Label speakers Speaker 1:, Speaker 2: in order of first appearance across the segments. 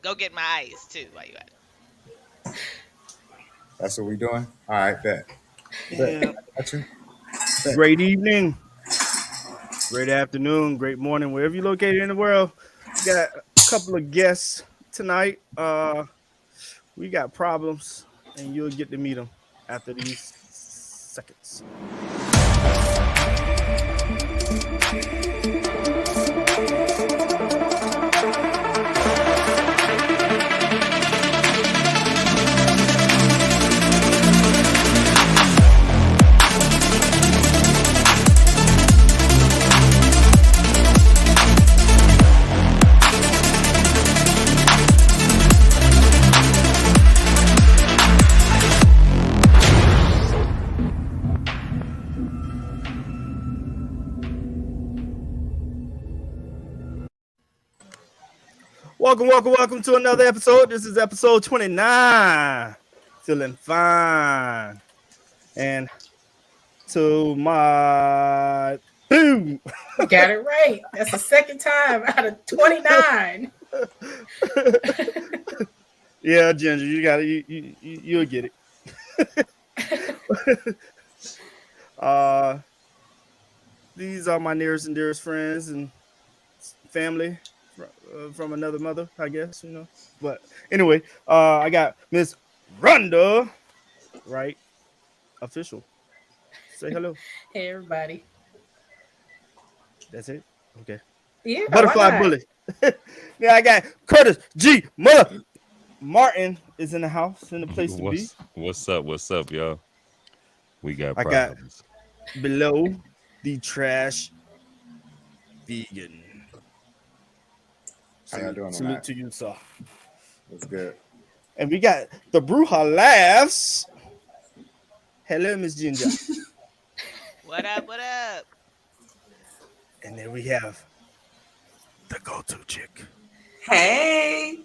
Speaker 1: Go get my ice too. While you at it.
Speaker 2: That's what we doing. All right, bet. Bet.
Speaker 3: Yeah.
Speaker 2: Got you. Bet.
Speaker 3: Great evening, great afternoon, great morning, wherever you're located in the world. We got a couple of guests tonight. We got problems, and you'll get to meet them after these seconds. Welcome to another episode. This is episode 29. Feeling fine. And to my boom.
Speaker 4: Got it right. That's the second time out of 29.
Speaker 3: Yeah, Ginger, you got it. You'll get it. These are my nearest and dearest friends and family from another mother, I guess, But anyway, I got Miss Rhonda, right? Official. Say hello.
Speaker 4: Hey, everybody.
Speaker 3: That's it? Okay.
Speaker 4: Yeah,
Speaker 3: Butterfly Bully. Yeah, I got Curtis G. Martin is in the house, in the place to be.
Speaker 5: What's up, y'all? We got
Speaker 3: I
Speaker 5: problems.
Speaker 3: got below the trash vegan.
Speaker 2: How y'all doing
Speaker 3: Salute
Speaker 2: tonight?
Speaker 3: to you, sir.
Speaker 2: That's good.
Speaker 3: And we got the Bruja Laughs. Hello, Miss Ginger.
Speaker 1: What up? What up?
Speaker 3: And then we have the go-to chick.
Speaker 6: Hey.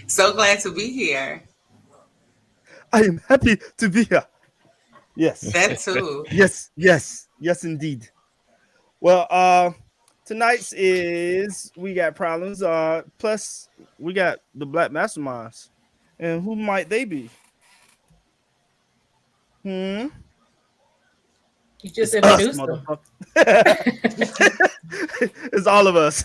Speaker 6: So glad to be here.
Speaker 3: I am happy to be here. Yes.
Speaker 6: That too.
Speaker 3: Yes, indeed. Well, tonight's is we got problems. Plus we got the Black Masterminds. And who might they be?
Speaker 4: You just
Speaker 3: It's us,
Speaker 4: introduced them.
Speaker 3: motherfucker. It's all of us.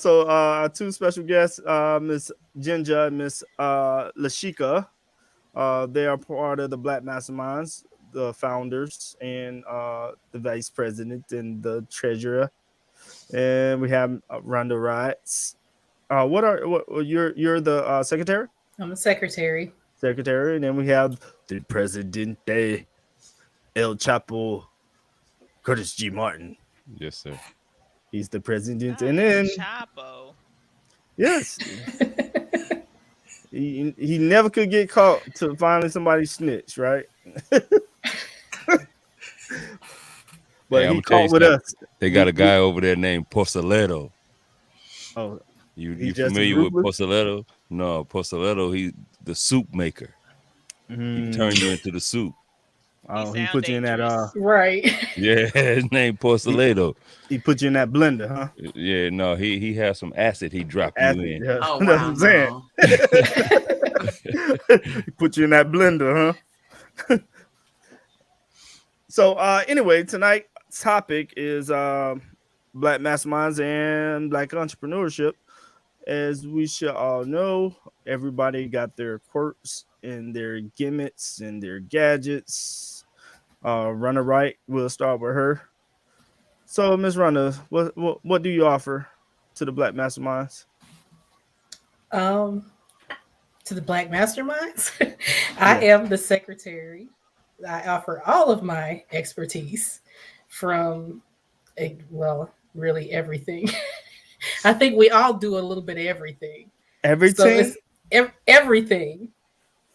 Speaker 3: So our two special guests, Miss Ginger and Miss Lashika, they are part of the Black Masterminds, the founders and the vice president and the treasurer. And we have Rhonda Wrights. You're the secretary?
Speaker 4: I'm a secretary.
Speaker 3: Secretary, and then we have the Presidente El Chapo, Curtis G. Martin.
Speaker 5: Yes, sir.
Speaker 3: He's the president, and then
Speaker 1: Chapo.
Speaker 3: yes, he never could get caught to finally somebody snitch, right? But
Speaker 5: Hey,
Speaker 3: he caught with us.
Speaker 5: They got a guy over there named Porceletto.
Speaker 3: Oh,
Speaker 5: You familiar with Porceletto? No, Porceletto, he's the soup maker. He turned you into the soup.
Speaker 3: Oh, he put you in that.
Speaker 4: Right.
Speaker 5: Yeah, his name Porceletto.
Speaker 3: He put you in that blender, huh?
Speaker 5: Yeah, no, he has some acid he dropped you in.
Speaker 3: Yeah.
Speaker 6: Oh,
Speaker 3: That's
Speaker 6: wow.
Speaker 3: what I'm saying. He put you in that blender, huh? So anyway, tonight's topic is Black Masterminds and Black entrepreneurship. As we should all know, everybody got their quirks and their gimmicks and their gadgets. Runner Right, we'll start with her. So, Miss Runner, what do you offer to the Black Masterminds?
Speaker 4: To the Black Masterminds, I am the secretary. I offer all of my expertise from, really everything. I think we all do a little bit of everything.
Speaker 3: Everything?
Speaker 4: So it's everything.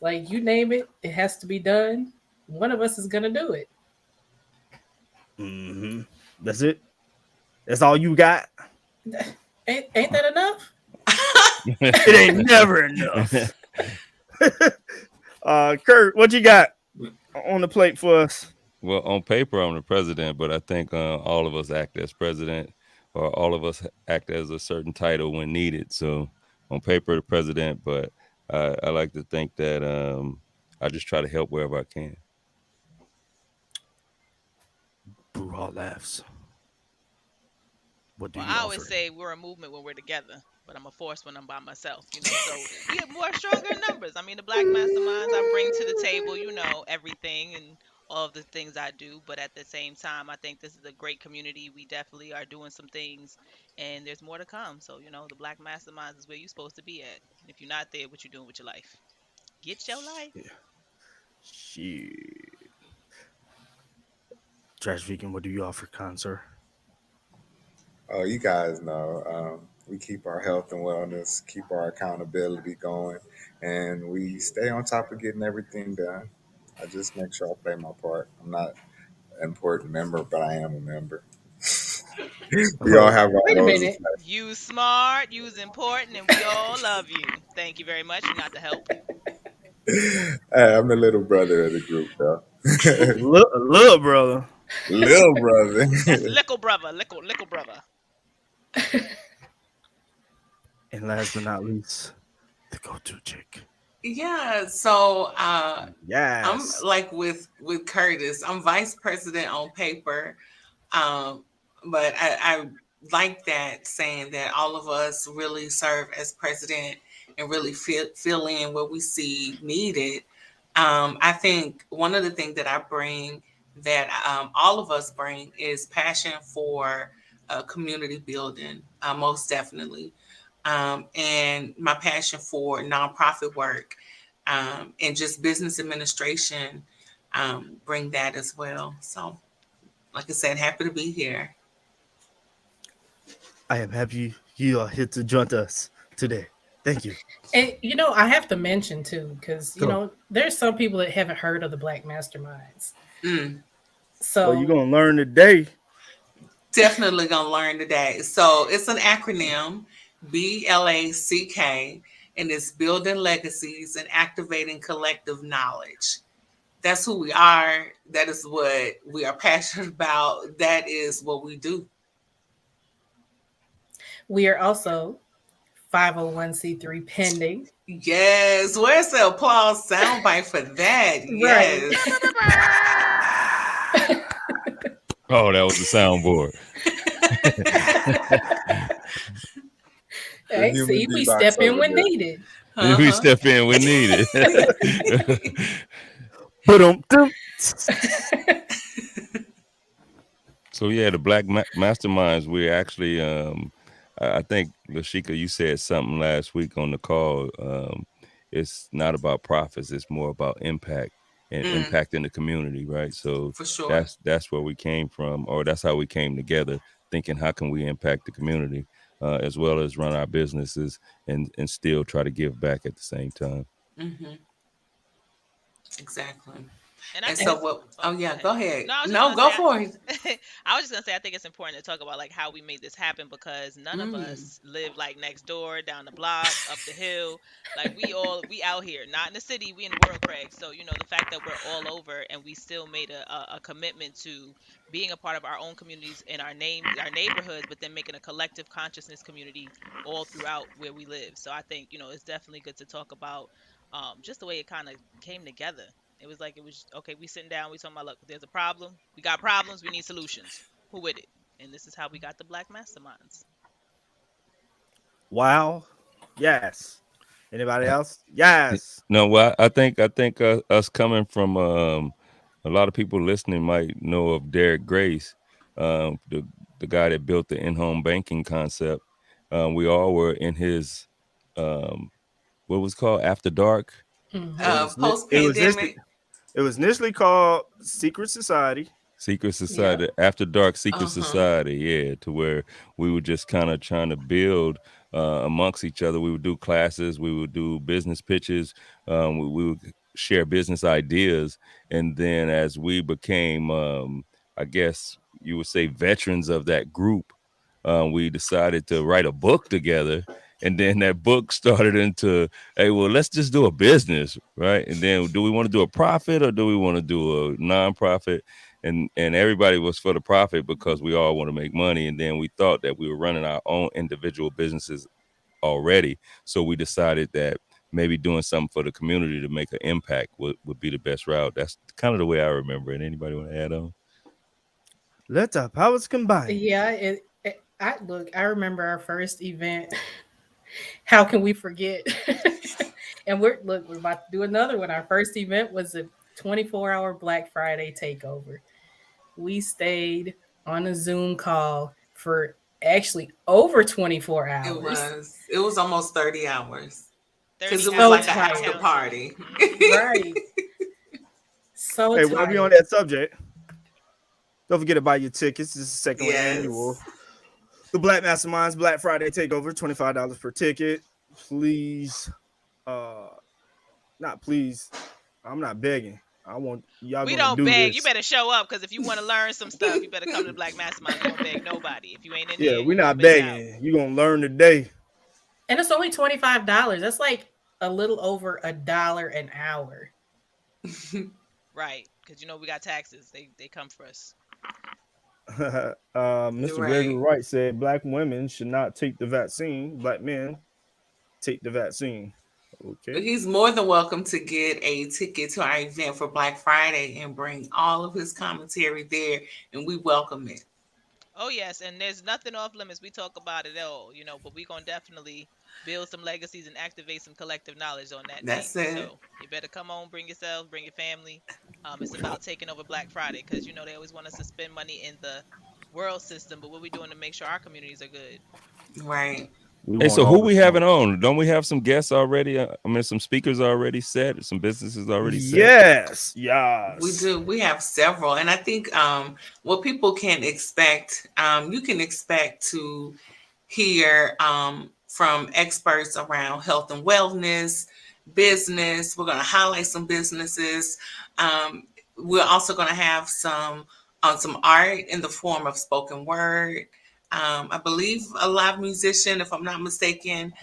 Speaker 4: Like you name it, it has to be done. One of us is gonna do it.
Speaker 3: Mm-hmm. That's it? That's all you got?
Speaker 4: Ain't that enough?
Speaker 3: It ain't never enough. Kurt, what you got on the plate for us?
Speaker 5: Well, on paper, I'm the president, but I think all of us act as president, or all of us act as a certain title when needed. So, on paper, the president, but I like to think that I just try to help wherever I can.
Speaker 3: Brouhaha laughs. What do
Speaker 1: Well,
Speaker 3: you
Speaker 1: I
Speaker 3: offer?
Speaker 1: always say we're a movement when we're together, but I'm a force when I'm by myself, you know. So we have more stronger in numbers. I mean, the Black Masterminds, I bring to the table, you know, everything and all of the things I do. But at the same time, I think this is a great community. We definitely are doing some things, and there's more to come. So, you know, the Black Masterminds is where you're supposed to be at. And if you're not there, what you doing with your life? Get your life.
Speaker 3: Yeah. Shit. Trash Vegan, what do you offer, sir?
Speaker 2: Oh, you guys know we keep our health and wellness, keep our accountability going, and we stay on top of getting everything done. I just make sure I play my part. I'm not an important member, but I am a member. We all
Speaker 3: Oh,
Speaker 2: have our
Speaker 4: Wait a
Speaker 2: roles to
Speaker 4: minute.
Speaker 2: play.
Speaker 1: You smart, you's important, and we all love you. Thank you very much. You got the help.
Speaker 2: Hey, I'm the little brother of the group, though.
Speaker 3: little brother.
Speaker 2: Little brother.
Speaker 1: That's lickle brother, lickle brother.
Speaker 3: And last but not least, the go-to chick.
Speaker 6: Yeah, so I'm
Speaker 3: Yes.
Speaker 6: like with Curtis. I'm vice president on paper, but I like that saying that all of us really serve as president and really fill in where we see needed. I think one of the things that I bring that all of us bring is passion for community building, most definitely, and my passion for nonprofit work and just business administration bring that as well. So, like I said, happy to be here.
Speaker 3: I am happy you are here to join us today. Thank you.
Speaker 4: And you know, I have to mention too, because you
Speaker 3: Go.
Speaker 4: know, there's some people that haven't heard of the Black Masterminds.
Speaker 6: Mm,
Speaker 4: So
Speaker 3: Well, you're gonna learn today.
Speaker 6: definitely gonna learn today. So it's an acronym, BLACK, and it's building legacies and activating collective knowledge. That's who we are. That is what we are passionate about. That is what we do.
Speaker 4: we are also 501c3 pending.
Speaker 6: Yes. Where's the applause soundbite for that?
Speaker 4: Right.
Speaker 6: Yes.
Speaker 5: Oh, that was the soundboard.
Speaker 2: The
Speaker 4: Hey,
Speaker 2: human
Speaker 4: see, we
Speaker 2: beatbox
Speaker 4: step in
Speaker 2: over
Speaker 4: when
Speaker 2: there.
Speaker 4: needed.
Speaker 5: If we
Speaker 6: Uh-huh.
Speaker 5: step in, we need it.
Speaker 3: Ba-dum-dum.
Speaker 5: So yeah, the Black Masterminds. We're actually, I think Lashika, you said something last week on the call. It's not about profits; it's more about impact and impacting the community, right? So
Speaker 6: For sure.
Speaker 5: that's where we came from, or that's how we came together, thinking how can we impact the community, as well as run our businesses and still try to give back at the same time.
Speaker 6: Mm-hmm. Exactly.
Speaker 1: And I
Speaker 6: And
Speaker 1: think
Speaker 6: so
Speaker 1: it's
Speaker 6: what? Oh yeah, go ahead.
Speaker 1: No, I was just
Speaker 6: No,
Speaker 1: gonna
Speaker 6: go
Speaker 1: say.
Speaker 6: for it.
Speaker 1: I was just gonna say I think it's important to talk about like how we made this happen because none of
Speaker 6: Mm.
Speaker 1: us live like next door, down the block, up the hill. Like we out here, not in the city, we in the world, Craig. So you know the fact that we're all over and we still made a commitment to being a part of our own communities in our neighborhoods, but then making a collective consciousness community all throughout where we live. So I think you know it's definitely good to talk about just the way it kind of came together. It was like it was okay. We sitting down. We talking about look. There's a problem. We got problems. We need solutions. Who with it? And this is how we got the Black Masterminds.
Speaker 3: Wow. Yes. Anybody else? Yes.
Speaker 5: No, well, I think us coming from a lot of people listening might know of Derek Grace, the guy that built the in-home banking concept. We all were in his what was it called After Dark.
Speaker 4: Mhm.
Speaker 3: It was
Speaker 6: Post
Speaker 3: it was initially,
Speaker 6: pandemic.
Speaker 3: it was initially called Secret Society.
Speaker 5: Secret Society, After Dark Secret
Speaker 6: Uh-huh.
Speaker 5: Society, yeah, to where we were just kind of trying to build amongst each other. We would do classes, we would do business pitches, we would share business ideas, and then as we became, I guess you would say, veterans of that group, we decided to write a book together. And then that book started into, hey, well, let's just do a business, right? And then do we want to do a profit or do we want to do a nonprofit? and everybody was for the profit because we all want to make money. And then we thought that we were running our own individual businesses already, so we decided that maybe doing something for the community to make an impact would be the best route. That's kind of the way I remember it. Anybody want to add on?
Speaker 3: Let our powers combine.
Speaker 4: Yeah, I remember our first event. How can we forget? And we're about to do another one. Our first event was a 24-hour Black Friday takeover. We stayed on a Zoom call for actually over 24
Speaker 6: It
Speaker 4: hours.
Speaker 6: was. It was almost 30 hours because
Speaker 1: 30
Speaker 6: it was
Speaker 4: So
Speaker 6: like
Speaker 1: hours
Speaker 6: an
Speaker 1: not
Speaker 6: after
Speaker 4: tired.
Speaker 1: counting.
Speaker 6: party.
Speaker 4: Right. So
Speaker 3: Hey, while we on
Speaker 4: tired.
Speaker 3: that subject, don't forget to buy your tickets. This is the second annual.
Speaker 6: Yes.
Speaker 3: The Black Masterminds Black Friday Takeover, $25 per ticket. Please, uh, not please. I'm not begging. I want y'all
Speaker 1: We
Speaker 3: gonna
Speaker 1: don't
Speaker 3: do
Speaker 1: beg. You
Speaker 3: this.
Speaker 1: better show up because if you want to learn some stuff, you better come to the Black Masterminds. We don't beg nobody. If you ain't in
Speaker 3: Yeah,
Speaker 1: there,
Speaker 3: we're
Speaker 1: you gonna
Speaker 3: not
Speaker 1: miss out.
Speaker 3: begging. You're gonna learn today.
Speaker 4: And it's only $25. That's like a little over $1 an hour.
Speaker 1: Right. Because you know we got taxes. They come for us.
Speaker 3: Mr. Gregory
Speaker 6: Right.
Speaker 3: Wright said black women should not take the vaccine. Black men take the vaccine. Okay.
Speaker 6: He's more than welcome to get a ticket to our event for Black Friday and bring all of his commentary there, and we welcome it.
Speaker 1: Oh yes, and there's nothing off limits. We talk about it all, but we're gonna definitely build some legacies and activate some collective knowledge on that night.
Speaker 6: That's it.
Speaker 1: So you better come on, bring yourself, bring your family. It's about taking over Black Friday because they always want us to spend money in the world system, but what we doing to make sure our communities are good?
Speaker 6: Right.
Speaker 3: We
Speaker 5: Hey,
Speaker 3: want
Speaker 5: so who
Speaker 3: all the
Speaker 5: we having
Speaker 3: smoke.
Speaker 5: on? Don't we have some guests already? I mean, some speakers already set, some businesses already set.
Speaker 3: Yes,
Speaker 6: We
Speaker 3: yes.
Speaker 6: do. We have several, and I think what people can expect, you can expect to hear from experts around health and wellness, business. We're going to highlight some businesses. Um, we're also going to have some art in the form of spoken word. I believe a live musician, if I'm not mistaken.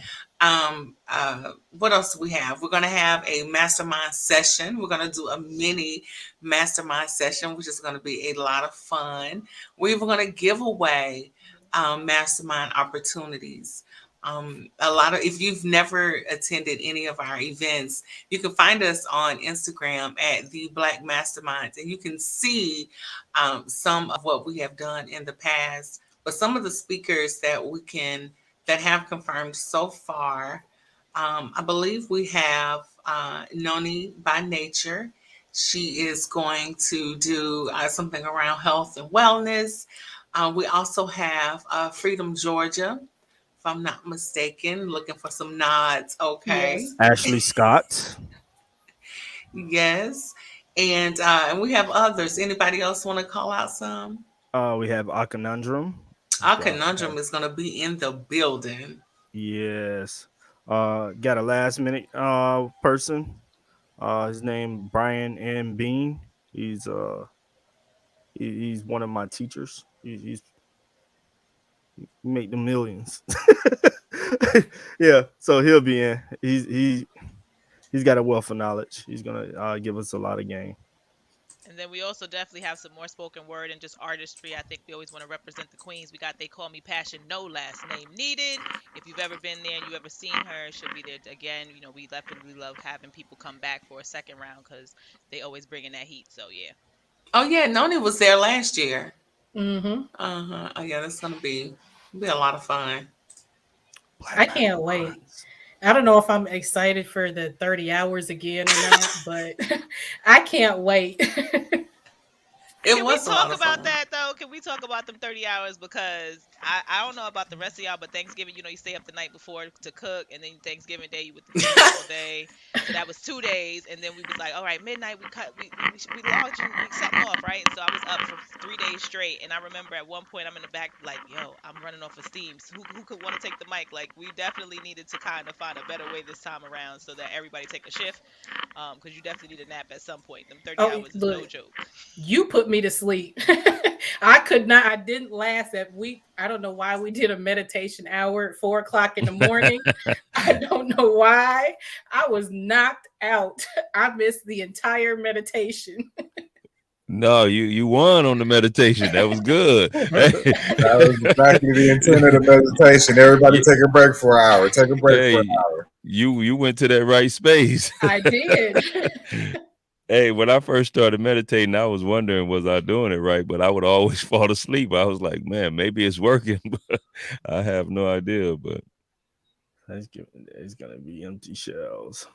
Speaker 6: What else do we have? We're going to have a mastermind session. We're going to do a mini mastermind session, which is going to be a lot of fun. We're even going to give away mastermind opportunities. If you've never attended any of our events, you can find us on Instagram at the Black Masterminds, and you can see some of what we have done in the past. But some of the speakers that have confirmed so far, I believe we have Noni by Nature. She is going to do something around health and wellness. We also have Freedom Georgia, if I'm not mistaken, looking for some nods. Okay.
Speaker 4: Yes.
Speaker 3: Ashley Scott.
Speaker 6: Yes. And we have others. Anybody else want to call out some?
Speaker 3: We have a conundrum.
Speaker 6: Our conundrum is going to be in the building.
Speaker 3: Yes. Got a last minute person. His name Brian M. Bean. He's one of my teachers. He's make the millions. Yeah, so he'll be in. He's got a wealth of knowledge. He's gonna give us a lot of game.
Speaker 1: And then we also definitely have some more spoken word and just artistry. I think we always want to represent the queens. We got They Call Me Passion, no last name needed. If you've ever been there and you ever seen her, she'll be there again. We definitely love having people come back for a second round because they always bring in that heat. So yeah.
Speaker 6: Oh yeah, Noni was there last year.
Speaker 4: Mm-hmm.
Speaker 6: Uh-huh. Oh yeah, that's gonna be a lot of fun.
Speaker 4: I can't wait. I don't know if I'm excited for the 30 hours again or not, but I can't wait.
Speaker 6: It
Speaker 1: Can we
Speaker 6: was a lot
Speaker 1: talk
Speaker 6: of
Speaker 1: about
Speaker 6: fun.
Speaker 1: that though? Can we talk about them 30 hours? Because I don't know about the rest of y'all, but Thanksgiving, you stay up the night before to cook, and then Thanksgiving Day you with the family all day. So that was 2 days, and then we was like, all right, midnight we cut, we logged you, we setting off, right? And so I was up for 3 days straight, and I remember at one point I'm in the back like, yo, I'm running off of steam. So who could want to take the mic? Like we definitely needed to kind of find a better way this time around so that everybody take a shift, because you definitely need a nap at some point. Them 30
Speaker 4: Oh,
Speaker 1: hours is
Speaker 4: look,
Speaker 1: no joke.
Speaker 4: you put me to sleep. I could not, I didn't last that week. I don't know why we did a meditation hour at 4 o'clock in the morning. I don't know why. I was knocked out. I missed the entire meditation.
Speaker 5: No, you won on the meditation. That was good.
Speaker 2: That was exactly the intent of the meditation. Everybody
Speaker 5: Yeah,
Speaker 2: take a break for an hour. Take a break for an
Speaker 5: hey,
Speaker 2: hour.
Speaker 5: you went to that right space.
Speaker 4: I did.
Speaker 5: Hey, when I first started meditating, I was wondering was I doing it right, but I would always fall asleep. I was like, man, maybe it's working, but I have no idea. But
Speaker 3: It's gonna be empty shells.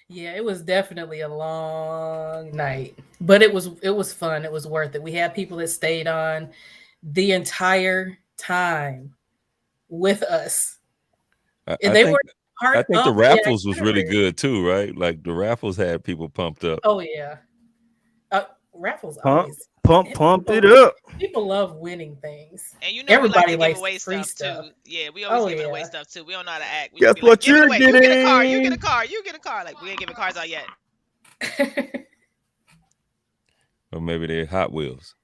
Speaker 4: Yeah, it was definitely a long night, but it was fun. It was worth it. We had people that stayed on the entire time with us,
Speaker 5: I,
Speaker 4: and
Speaker 5: I
Speaker 4: they
Speaker 5: think
Speaker 4: were part
Speaker 5: I think the
Speaker 4: of the
Speaker 5: raffles was really
Speaker 4: itinerary.
Speaker 5: good too, right? Like the raffles had people pumped up.
Speaker 4: Oh yeah, uh, raffles
Speaker 3: Pump,
Speaker 4: always.
Speaker 3: pump it
Speaker 4: People
Speaker 3: up.
Speaker 4: people love winning things.
Speaker 1: And you know we like
Speaker 4: Everybody
Speaker 1: to give
Speaker 4: likes the
Speaker 1: away
Speaker 4: free
Speaker 1: stuff
Speaker 4: stuff.
Speaker 1: too. Yeah, we always
Speaker 4: Oh
Speaker 1: giving away
Speaker 4: yeah.
Speaker 1: stuff too. We don't know how to act. We just
Speaker 3: Guess
Speaker 1: be like,
Speaker 3: what
Speaker 1: give it
Speaker 3: you're
Speaker 1: away. You get a car. You get a
Speaker 3: getting?
Speaker 1: car. You get a car. Like we ain't giving cars out yet.
Speaker 5: Or maybe they're Hot Wheels.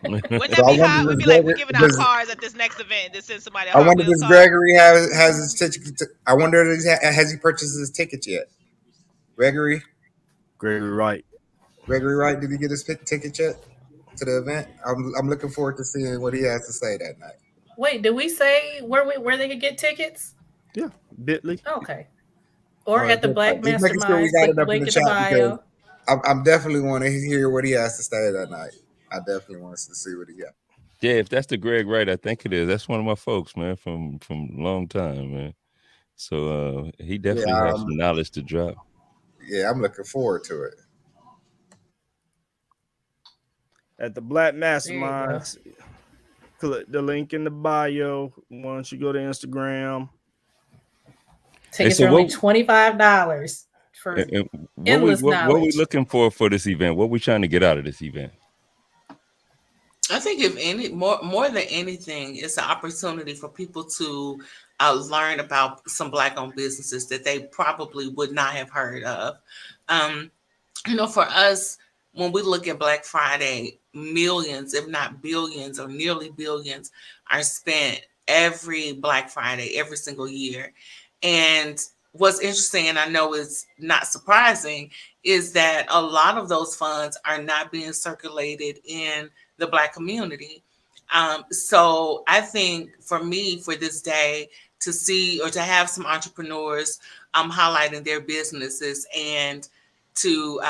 Speaker 1: Wouldn't
Speaker 2: So
Speaker 1: that
Speaker 2: I
Speaker 1: be
Speaker 2: wonder
Speaker 1: hot? We'd
Speaker 2: does
Speaker 1: be like, we're
Speaker 2: Gregory
Speaker 1: giving out
Speaker 2: does
Speaker 1: cars at this next event. And just send somebody a
Speaker 2: I
Speaker 1: Hot
Speaker 2: wonder
Speaker 1: Wheels
Speaker 2: does
Speaker 1: car.
Speaker 2: Gregory has his ticket? I wonder has he purchased his tickets yet? Gregory,
Speaker 3: Gregory Wright.
Speaker 2: Gregory Wright, did he get his ticket yet to the event? I'm looking forward to seeing what he has to say that night.
Speaker 4: Wait, did we say where they could get tickets?
Speaker 3: Yeah, Bitly.
Speaker 4: Okay.
Speaker 2: All
Speaker 4: Or
Speaker 2: right,
Speaker 4: at the Black
Speaker 2: just making sure we
Speaker 4: Masterminds.
Speaker 2: got
Speaker 4: Click
Speaker 2: it
Speaker 4: the
Speaker 2: up in
Speaker 4: link
Speaker 2: the
Speaker 4: in the
Speaker 2: chat because
Speaker 4: bio.
Speaker 2: I'm definitely want to hear what he has to say that night. I definitely want us to see what he got.
Speaker 5: Yeah, if that's the Greg Wright, I think it is. That's one of my folks, man, from long time, man. So he
Speaker 2: Yeah,
Speaker 5: definitely has some knowledge to drop.
Speaker 2: yeah, I'm looking forward to it.
Speaker 3: At the Black
Speaker 4: There you go.
Speaker 3: Masterminds, click the link in the bio. Once you go to Instagram,
Speaker 5: Hey,
Speaker 4: Tickets
Speaker 5: so
Speaker 4: are only $25 for endless
Speaker 5: what we
Speaker 4: knowledge.
Speaker 5: looking for this event? What we trying to get out of this event?
Speaker 6: I think if any more than anything, it's an opportunity for people to learn about some Black-owned businesses that they probably would not have heard of. Um, for us, when we look at Black Friday, millions, if not billions, or nearly billions, are spent every Black Friday, every single year. And what's interesting, and I know is not surprising, is that a lot of those funds are not being circulated in the Black community. So I think for me, for this day, to see or to have some entrepreneurs highlighting their businesses and to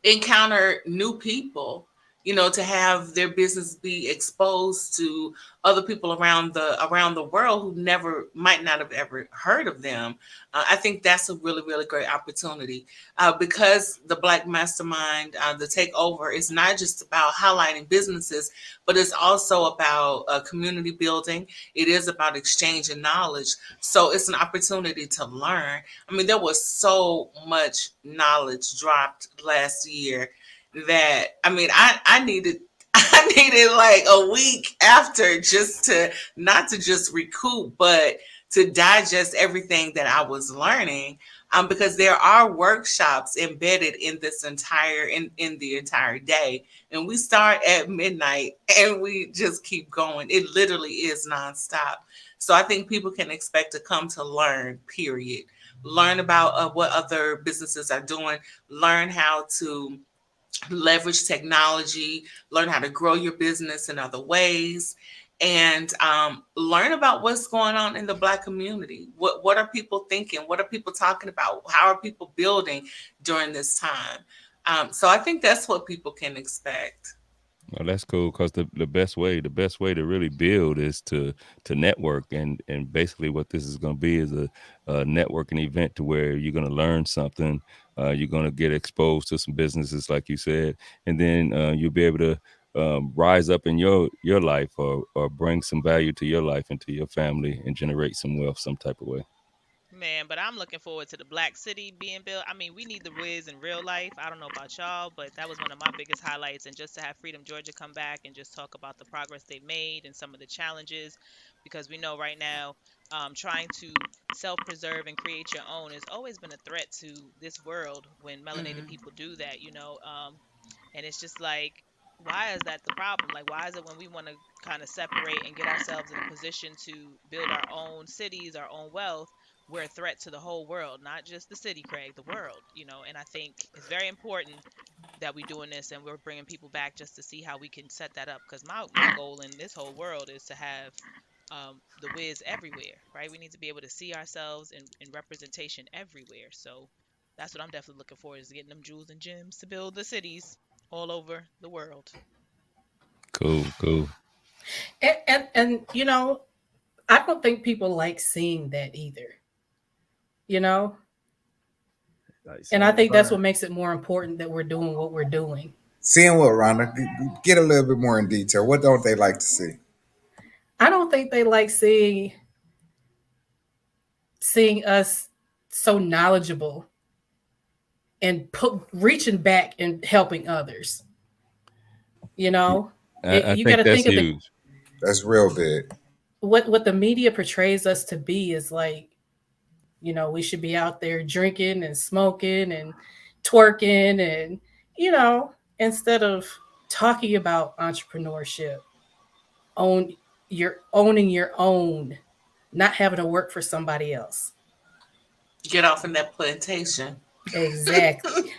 Speaker 6: encounter new people, to have their business be exposed to other people around the world who never might not have ever heard of them. I think that's a really really great opportunity, because the Black Mastermind, the takeover, is not just about highlighting businesses, but it's also about community building. It is about exchanging knowledge, so it's an opportunity to learn. I mean, there was so much knowledge dropped last year that, I mean, I needed I needed like a week after, just to not to just recoup, but to digest everything that I was learning. Because there are workshops embedded in this entire in the entire day, and we start at midnight and we just keep going. It literally is nonstop. So I think people can expect to come to learn. Period. Learn about what other businesses are doing. Learn how to leverage technology, learn how to grow your business in other ways, and learn about what's going on in the Black community. What are people thinking? What are people talking about? How are people building during this time? So I think that's what people can expect.
Speaker 5: Well, that's cool because the best way to really build is to network, and basically what this is going to be is a networking event to where you're going to learn something, you're going to get exposed to some businesses like you said, and then you'll be able to rise up in your life, or bring some value to your life and to your family and generate some wealth some type of way.
Speaker 1: Man, but I'm looking forward to the Black City being built. I mean, we need the Wiz in real life. I don't know about y'all, but that was one of my biggest highlights. And just to have Freedom Georgia come back and just talk about the progress they made and some of the challenges, because we know right now, trying to self preserve and create your own has always been a threat to this world when melanated
Speaker 6: Hmm.
Speaker 1: people do that, and it's just like, why is that the problem? Like, why is it when we want to kind of separate and get ourselves in a position to build our own cities, our own wealth, we're a threat to the whole world, not just the city, Craig, the world, and I think it's very important that we're doing this and we're bringing people back just to see how we can set that up, because my goal in this whole world is to have the whiz everywhere, right? We need to be able to see ourselves in representation everywhere. So that's what I'm definitely looking for, is getting them jewels and gems to build the cities all over the world.
Speaker 5: Cool, cool.
Speaker 4: And I don't think people like seeing that either. You know,
Speaker 3: Like
Speaker 4: and
Speaker 3: seeing
Speaker 4: I
Speaker 3: it
Speaker 4: think that's
Speaker 3: burn.
Speaker 4: what makes it more important that we're doing what we're doing.
Speaker 2: Seeing what, Rhonda? Get a little bit more in detail. What don't they like to see?
Speaker 4: I don't think they like seeing us so knowledgeable and reaching back and helping others. You know,
Speaker 5: I
Speaker 4: you got
Speaker 5: think
Speaker 4: to
Speaker 5: that's
Speaker 4: think of the
Speaker 5: huge.
Speaker 2: That's real big.
Speaker 4: what the media portrays us to be is like, we should be out there drinking and smoking and twerking and you know instead of talking about entrepreneurship, own owning your own, not having to work for somebody else.
Speaker 6: Get off in that plantation.
Speaker 4: Exactly.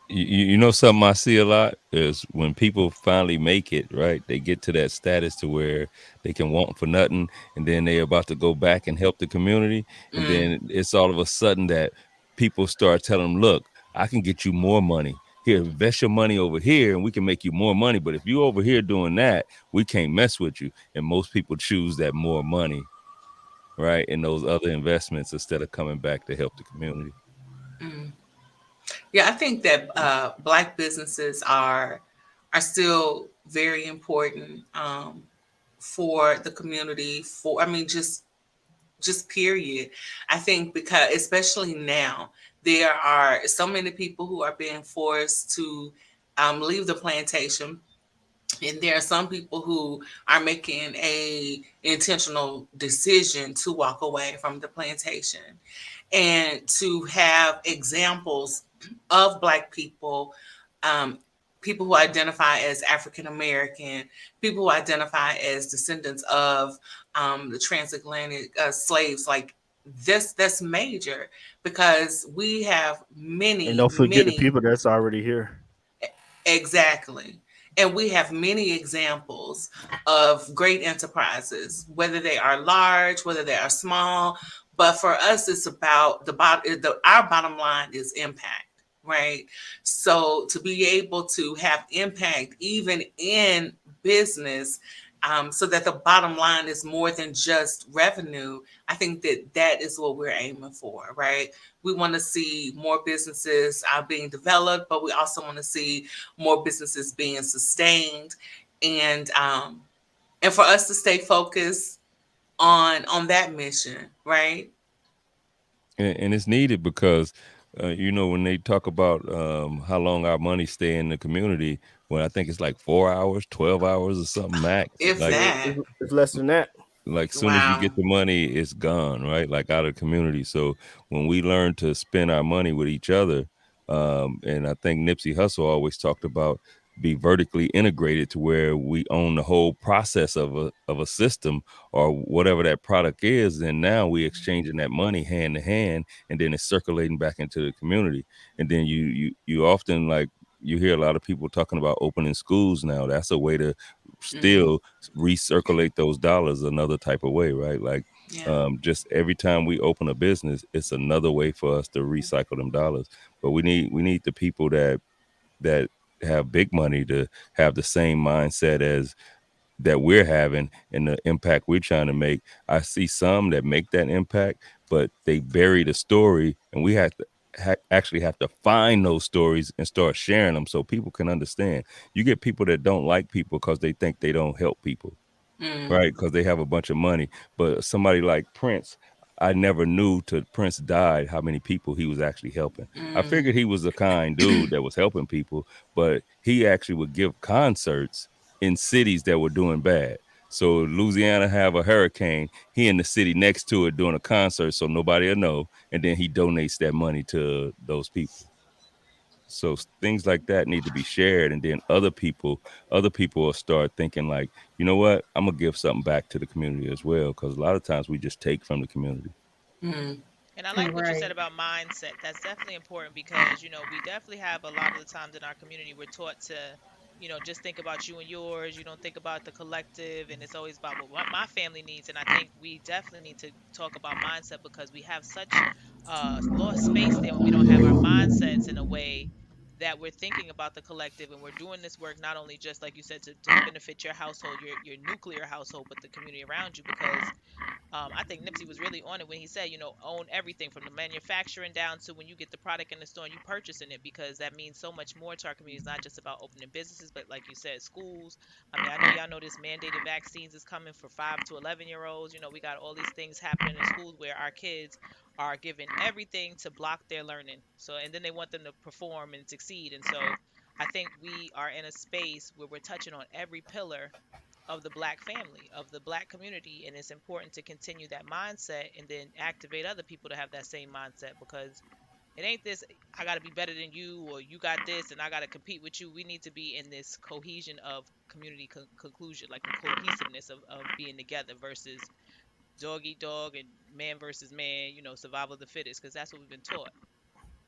Speaker 5: You know something I see a lot is when people finally make it, right? They get to that status to where they can want for nothing, and then they're about to go back and help the community, and
Speaker 6: Mm.
Speaker 5: then it's all of a sudden that people start telling them, "Look, I can get you more money. Here, invest your money over here, and we can make you more money. But if you over here doing that, we can't mess with you." And most people choose that more money, right, and those other investments instead of coming back to help the community.
Speaker 6: Mm. Yeah, I think that Black businesses are still very important for the community. For I mean, just period. I think because especially now there are so many people who are being forced to leave the plantation, and there are some people who are making a intentional decision to walk away from the plantation, and to have examples of Black people, um, people who identify as African American, people who identify as descendants of the transatlantic slaves, like this. That's major because we have
Speaker 3: And
Speaker 6: many,
Speaker 3: don't forget the
Speaker 6: many.
Speaker 3: people that's already here.
Speaker 6: Exactly. And we have many examples of great enterprises, whether they are large, whether they are small. But for us, it's about our bottom line is impact, right? So to be able to have impact even in business, so that the bottom line is more than just revenue, I think that that is what we're aiming for, right? We want to see more businesses being developed, but we also want to see more businesses being sustained, and and for us to stay focused on that mission, right?
Speaker 5: And it's needed because when they talk about how long our money stay in the community, when I think it's like 4 hours, 12 hours or something max,
Speaker 6: If
Speaker 5: like
Speaker 6: that.
Speaker 3: It's less than that.
Speaker 5: soon as you
Speaker 6: Wow.
Speaker 5: get the money, it's gone, right? Like out of the community. So when we learn to spend our money with each other, and I think Nipsey Hussle always talked about be vertically integrated to where we own the whole process of a system or whatever that product is, and now we exchanging that money hand to hand, and then it's circulating back into the community. And then you often, like, you hear a lot of people talking about opening schools now. That's a way to
Speaker 6: Mm,
Speaker 5: still recirculate those dollars another type of way, right? Like,
Speaker 6: yeah.
Speaker 5: just every time we open a business, it's another way for us to recycle them dollars. But we need the people that have big money to have the same mindset as that we're having and the impact we're trying to make. I see some that make that impact, but they bury the story, and we have to actually have to find those stories and start sharing them so people can understand. You get people that don't like people because they think they don't help people,
Speaker 6: Mm,
Speaker 5: right? Because they have a bunch of money. But somebody like Prince, I never knew till Prince died how many people he was actually helping. I
Speaker 6: mm,
Speaker 5: figured he was a kind dude that was helping people, but he actually would give concerts in cities that were doing bad. So Louisiana have a hurricane, he in the city next to it doing a concert so nobody will know, and then he donates that money to those people. So things like that need to be shared, and then other people will start thinking like, you know what, I'm gonna give something back to the community as well, because a lot of times we just take from the community.
Speaker 6: mm.
Speaker 1: And I like what you said
Speaker 4: Right.
Speaker 1: about mindset. That's definitely important because, we definitely have a lot of the times in our community, we're taught to, just think about you and yours. You don't think about the collective, and it's always about what my family needs. And I think we definitely need to talk about mindset because we have such lost space there when we don't have our mindsets in a way that we're thinking about the collective and we're doing this work not only just like you said to benefit your household, your nuclear household, but the community around you because I think Nipsey was really on it when he said, own everything from the manufacturing down to when you get the product in the store and you purchasing it because that means so much more to our communities, not just about opening businesses, but like you said, schools. I mean, I know y'all know this mandated vaccines is coming for 5 to 11-year-olds. We got all these things happening in schools where our kids are given everything to block their learning. So, and then they want them to perform and succeed. And so I think we are in a space where we're touching on every pillar of the black family, of the black community, and it's important to continue that mindset and then activate other people to have that same mindset because it ain't this I got to be better than you or you got this and I got to compete with you. We need to be in this cohesion of community conclusion, like a cohesiveness of being together versus dog eat dog and man versus man, survival of the fittest because that's what we've been taught,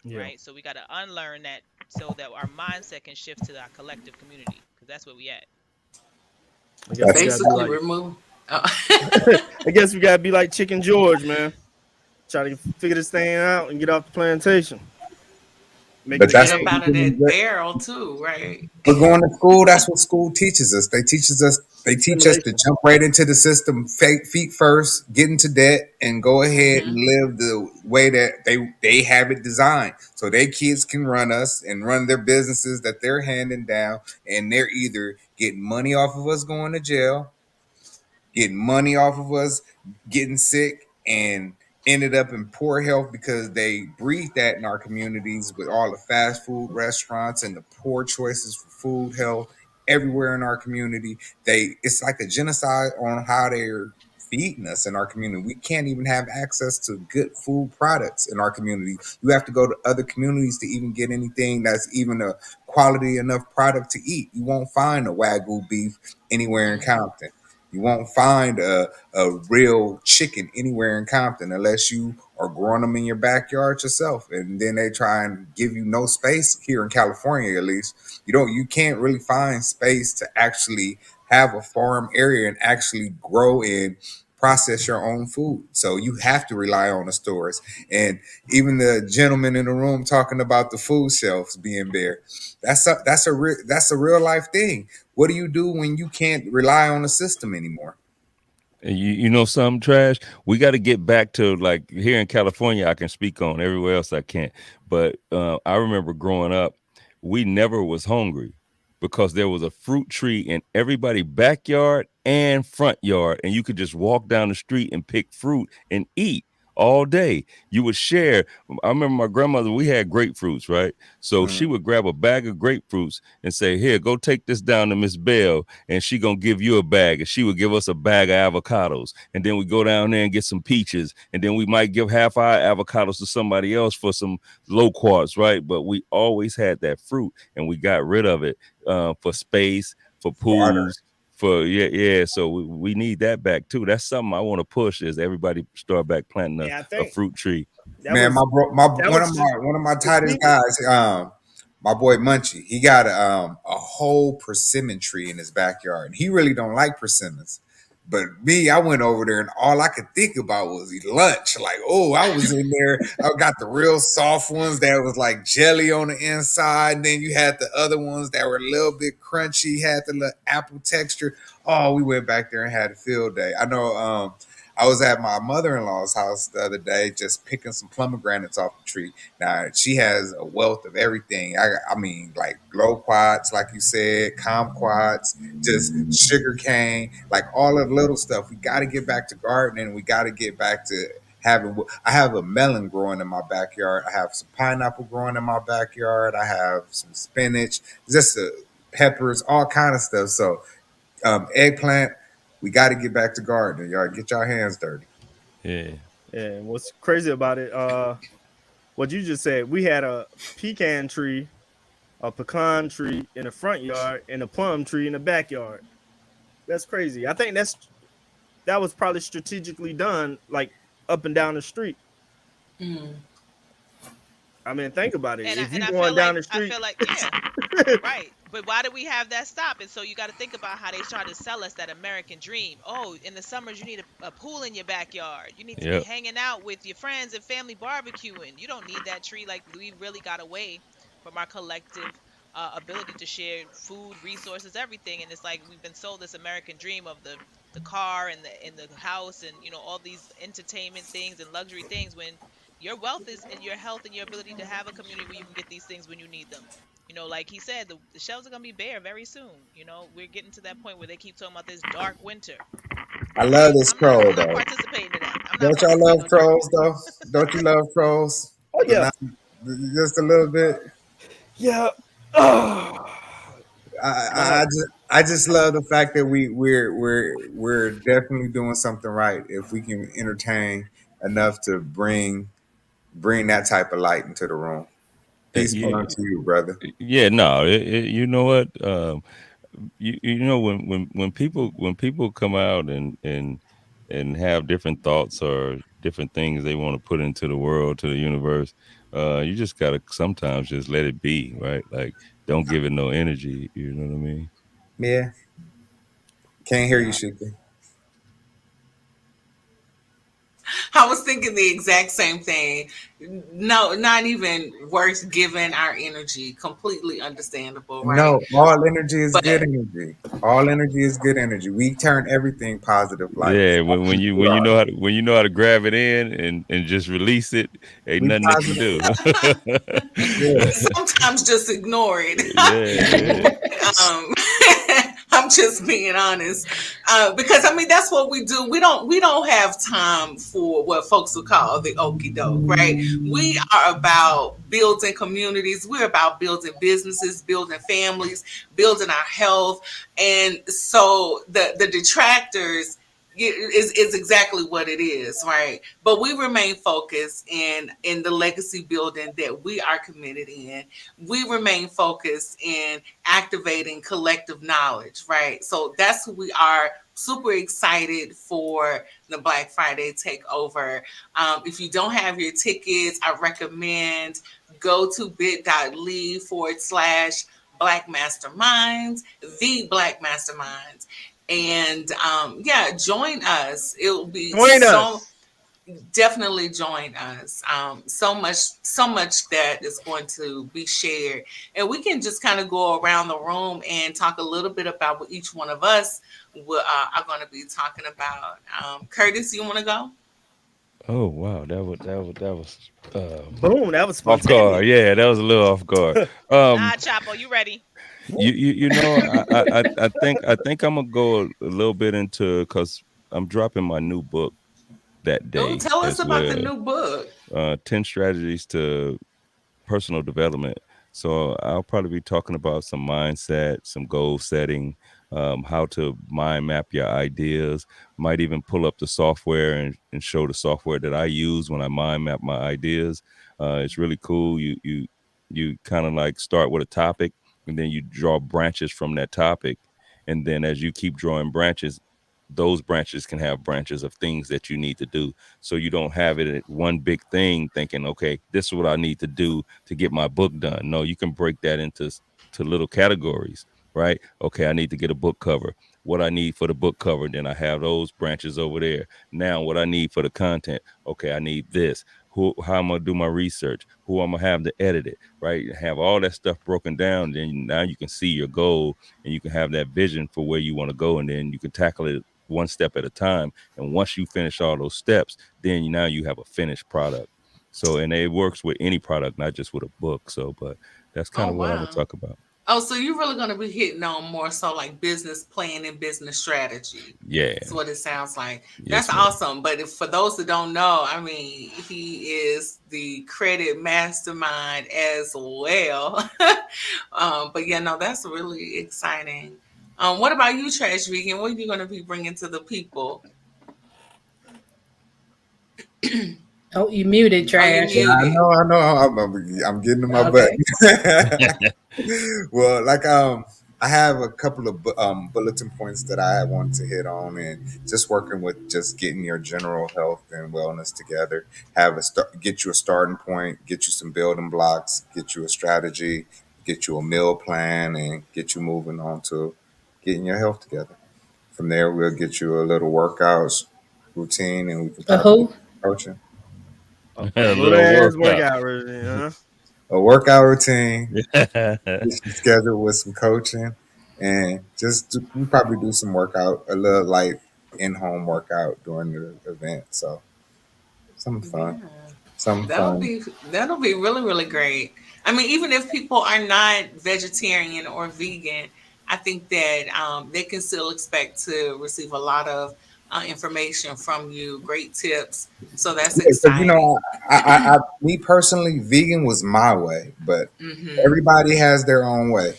Speaker 3: Yeah,
Speaker 1: right? So we got to unlearn that so that our mindset can shift to our collective community because that's where we at.
Speaker 3: I guess we
Speaker 2: That's
Speaker 3: gotta be
Speaker 6: Basically,
Speaker 3: like,
Speaker 6: remove. Oh.
Speaker 3: I guess we gotta be like Chicken George, man. Try to figure this thing out and get off the plantation. Make it
Speaker 2: but
Speaker 3: a
Speaker 6: Get
Speaker 2: that's
Speaker 6: up
Speaker 2: what
Speaker 3: game.
Speaker 2: we
Speaker 6: out of
Speaker 2: do.
Speaker 6: that barrel too, right?
Speaker 2: But going to school, that's what school teaches us. They teach us to
Speaker 3: Simulation.
Speaker 2: jump right into the system, feet first, get into debt, and go ahead and
Speaker 6: Hmm.
Speaker 2: live the way that they have it designed. So their kids can run us and run their businesses that they're handing down, and they're either getting money off of us going to jail, getting money off of us, getting sick, and ended up in poor health because they breed that in our communities with all the fast food restaurants and the poor choices for food health everywhere in our community. It's like a genocide on how they're feeding us in our community. We can't even have access to good food products in our community. You have to go to other communities to even get anything that's even a quality enough product to eat. You won't find a wagyu beef anywhere in
Speaker 6: Hmm.
Speaker 2: Compton. You won't find a real chicken anywhere in Compton unless you are growing them in your backyard yourself. And then they try and give you no space here in California, at least. You can't really find space to actually have a farm area and actually grow and process your own food. So you have to rely on the stores. And even the gentleman in the room talking about the food shelves being bare. That's a real life thing. What do you do when you can't rely on the system anymore?
Speaker 5: And you know something, Trash? We got to get back to like here in California, I can speak on everywhere else I can't. But I remember growing up, we never was hungry because there was a fruit tree in everybody's backyard and front yard, and you could just walk down the street and pick fruit and eat all day. You would share. I remember my grandmother, we had grapefruits, right? So she
Speaker 2: Mm.
Speaker 5: would grab a bag of grapefruits and say, "Here, go take this down to Miss Bell, and she gonna give you a bag," and she would give us a bag of avocados, and then we go down there and get some peaches, and then we might give half our avocados to somebody else for some low quarts, right? But we always had that fruit, and we got rid of it for space, for
Speaker 2: Barter.
Speaker 5: pools, for yeah. So we need that back too. That's something I want to push is everybody start back planting
Speaker 3: And I
Speaker 5: a
Speaker 3: think
Speaker 5: fruit tree.
Speaker 3: that
Speaker 2: Man, my
Speaker 3: was
Speaker 2: bro, my
Speaker 3: that
Speaker 2: one of
Speaker 3: was
Speaker 2: my tightest
Speaker 3: strategic.
Speaker 2: guys, my boy Munchie, he got a whole persimmon tree in his backyard. He really don't like persimmons. But me, I went over there and all I could think about was eat lunch. Like, oh, I was in there. I got the real soft ones that was like jelly on the inside. And then you had the other ones that were a little bit crunchy, had the little apple texture. Oh, we went back there and had a field day. I know I was at my mother-in-law's house the other day just picking some pomegranates off the tree. Now she has a wealth of everything. I mean, like glow quads, like you said, kumquats, just sugar cane, like all of the little stuff. We got to get back to gardening. We got to get back to having. I have a melon growing in my backyard. I have some pineapple growing in my backyard. I have some spinach, just peppers, all kind of stuff. So eggplant. We got to get back to gardening, y'all. Get your hands dirty.
Speaker 5: Yeah.
Speaker 3: And what's crazy about it, what you just said, we had a pecan tree, a pecan tree in the front yard, and a plum tree in the backyard. That's crazy. I think that was probably strategically done, like up and down the street.
Speaker 6: Mm.
Speaker 3: I mean, think about it.
Speaker 1: And
Speaker 3: If
Speaker 1: and
Speaker 3: you
Speaker 1: I feel
Speaker 3: going down
Speaker 1: like
Speaker 3: the street,
Speaker 1: yeah, right. But why do we have that stop? And so you got to think about how they try to sell us that American dream. Oh, in the summers you need a pool in your backyard. You need to be
Speaker 5: Yep.
Speaker 1: hanging out with your friends and family barbecuing. You don't need that tree. Like we really got away from our collective ability to share food, resources, everything. And it's like we've been sold this American dream of the car and the house and all these entertainment things and luxury things when your wealth is in your health and your ability to have a community where you can get these things when you need them. Like he said, the shelves are gonna be bare very soon. We're getting to that point where they keep talking about this dark winter.
Speaker 2: I love
Speaker 1: Okay,
Speaker 2: this
Speaker 1: I'm not
Speaker 2: crow
Speaker 1: I'm not
Speaker 2: though.
Speaker 1: participating in that. I'm not
Speaker 2: Don't y'all
Speaker 1: participating
Speaker 2: love
Speaker 1: in no dark
Speaker 2: crows
Speaker 1: winter.
Speaker 2: though? Don't you love crows?
Speaker 3: oh
Speaker 2: But
Speaker 3: yeah,
Speaker 2: not just a little bit.
Speaker 3: yeah. Oh,
Speaker 2: I
Speaker 3: smile.
Speaker 2: just love the fact that we're definitely doing something right if we can entertain enough to bring that type of light into the room. Peaceful
Speaker 5: Yeah,
Speaker 2: unto you, brother.
Speaker 5: yeah. No, you know what? You know when people come out and have different thoughts or different things they want to put into the world, to the universe, you just gotta sometimes just let it be, right? Like, don't give it no energy. You know what I mean?
Speaker 2: Yeah, can't hear you, Shika.
Speaker 6: I was thinking the exact same thing. No, not even worth giving our energy. Completely understandable, right?
Speaker 2: No, all energy is good
Speaker 6: But
Speaker 2: energy. All energy is good energy. We turn everything positive light.
Speaker 5: Yeah, when you know how to grab it in and just release it, ain't
Speaker 2: We
Speaker 5: nothing that can
Speaker 2: positive.
Speaker 5: do.
Speaker 2: Yeah,
Speaker 6: sometimes just ignore it.
Speaker 5: Yeah, yeah.
Speaker 6: um, I'm just being honest, because I mean that's what we do. We don't have time for what folks would call the okey doke, right? We are about building communities. We're about building businesses, building families, building our health, and so the detractors is exactly what it is, right? But we remain focused in the legacy building that we are committed in. We remain focused in activating collective knowledge, right? So that's who we are. Super excited for the Black Friday takeover. If you don't have your tickets, I recommend go to bit.ly/. Black Masterminds, the Black Masterminds, and yeah, join us. It will be
Speaker 3: Join
Speaker 6: so,
Speaker 3: us.
Speaker 6: definitely join us. So much that is going to be shared, and we can just kind of go around the room and talk a little bit about what each one of us are going to be talking about. Curtis, you want to go?
Speaker 5: Oh wow, that was
Speaker 3: Boom. That was
Speaker 5: off guard.
Speaker 3: spontaneous.
Speaker 5: Yeah, that was a little off guard. Um,
Speaker 1: Nah, Chapo, you ready?
Speaker 5: you know, I think I'm gonna go a little bit into, because I'm dropping my new book that
Speaker 6: Oh,
Speaker 5: day
Speaker 6: tell us
Speaker 5: as
Speaker 6: about the
Speaker 5: well.
Speaker 6: new book.
Speaker 5: 10 strategies to personal development. So I'll probably be talking about some mindset, some goal setting, how to mind map your ideas. Might even pull up the software and show the software that I use when I mind map my ideas. It's really cool. You kind of like start with a topic, and then you draw branches from that topic, and then as you keep drawing branches, those branches can have branches of things that you need to do, so you don't have it at one big thing thinking, okay, this is what I need to do to get my book done. No, you can break that into to little categories, right? Okay, I need to get a book cover. What I need for the book cover, then I have those branches over there. Now what I need for the content, okay, I need this. How I'm gonna do my research, who I'm gonna have to edit it, right? Have all that stuff broken down, then now you can see your goal and you can have that vision for where you want to go, and then you can tackle it one step at a time. And once you finish all those steps, then now you have a finished product. So, and it works with any product, not just with a book. So, but that's kind
Speaker 6: Oh
Speaker 5: of what I'm gonna
Speaker 6: wow.
Speaker 5: talk about.
Speaker 6: Oh, so you're really going to be hitting on more so like business plan and business strategy.
Speaker 5: Yeah.
Speaker 6: That's what it sounds like. That's
Speaker 5: Yes, ma'am.
Speaker 6: awesome. But if, for those that don't know, I mean, he is the credit mastermind as well. But yeah, no, that's really exciting. What about you, Trash Vegan? What are you going to be bringing to the people?
Speaker 4: Oh, you muted
Speaker 6: Oh, you
Speaker 4: trash.
Speaker 2: I
Speaker 6: muted.
Speaker 2: know, I'm getting to my
Speaker 4: Okay.
Speaker 2: button. Well, like I have a couple of bulletin points that I wanted to hit on, and just working with just getting your general health and wellness together. Have a start, get you a starting point, get you some building blocks, get you a strategy, get you a meal plan, and get you moving on to getting your health together. From there, we'll get you a little workouts routine, and we can
Speaker 4: A
Speaker 2: probably get
Speaker 4: who?
Speaker 2: coaching.
Speaker 3: A
Speaker 5: A
Speaker 3: good
Speaker 5: little
Speaker 3: ass
Speaker 5: workout.
Speaker 3: workout routine, huh?
Speaker 2: A workout routine, get you scheduled with some coaching, and we probably do some workout, a little light in-home workout during the event. So some fun,
Speaker 6: Yeah.
Speaker 2: some
Speaker 6: That'll
Speaker 2: fun.
Speaker 6: be that'll be really, really great. I mean, even if people are not vegetarian or vegan, I think that they can still expect to receive a lot of information from you, great tips. So that's
Speaker 2: Yeah, because
Speaker 6: exciting.
Speaker 2: me personally, vegan was my way, but
Speaker 6: Mm-hmm.
Speaker 2: everybody has their own way.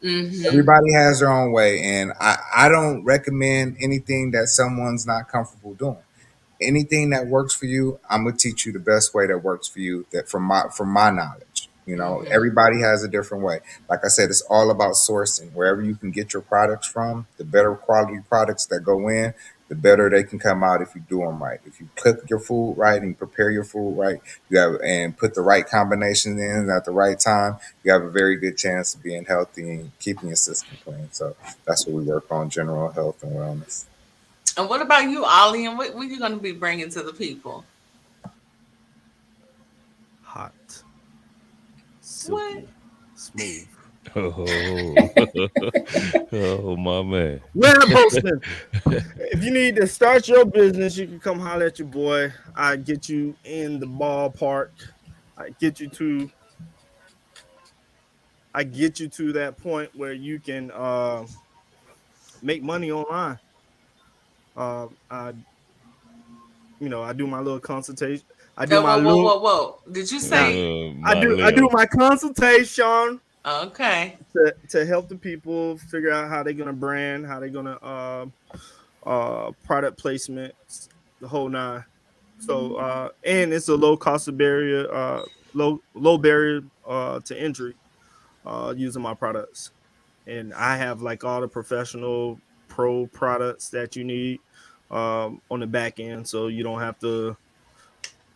Speaker 6: Mm-hmm.
Speaker 2: Everybody has their own way, and I don't recommend anything that someone's not comfortable doing. Anything that works for you, I'm gonna teach you the best way that works for you. That from my knowledge,
Speaker 6: Mm-hmm.
Speaker 2: everybody has a different way. Like I said, it's all about sourcing. Wherever you can get your products from, the better quality products that go in, the better they can come out if you do them right. If you cook your food right and prepare your food right, you have and put the right combinations in at the right time, you have a very good chance of being healthy and keeping your system clean. So that's what we work on: general health and wellness.
Speaker 6: And what about you, Ollie? And what are you going to be bringing to the people?
Speaker 3: Hot,
Speaker 6: What?
Speaker 3: silky, smooth.
Speaker 5: Oh, oh my man.
Speaker 3: Web hosting. If you need to start your business, you can come holler at your boy. I get you in the ballpark. I get you to I get you to that point where you can make money online. I I do my little consultation. I do my
Speaker 6: Whoa, whoa,
Speaker 3: little
Speaker 6: whoa, whoa! Did you
Speaker 3: now.
Speaker 6: say
Speaker 3: I
Speaker 5: My
Speaker 3: do
Speaker 5: little.
Speaker 3: my consultation
Speaker 6: okay?
Speaker 3: to help the people figure out how they're gonna brand, how they're gonna product placements, the whole nine. So and it's a low cost of barrier, low barrier to entry using my products. And I have like all the professional pro products that you need on the back end, so you don't have to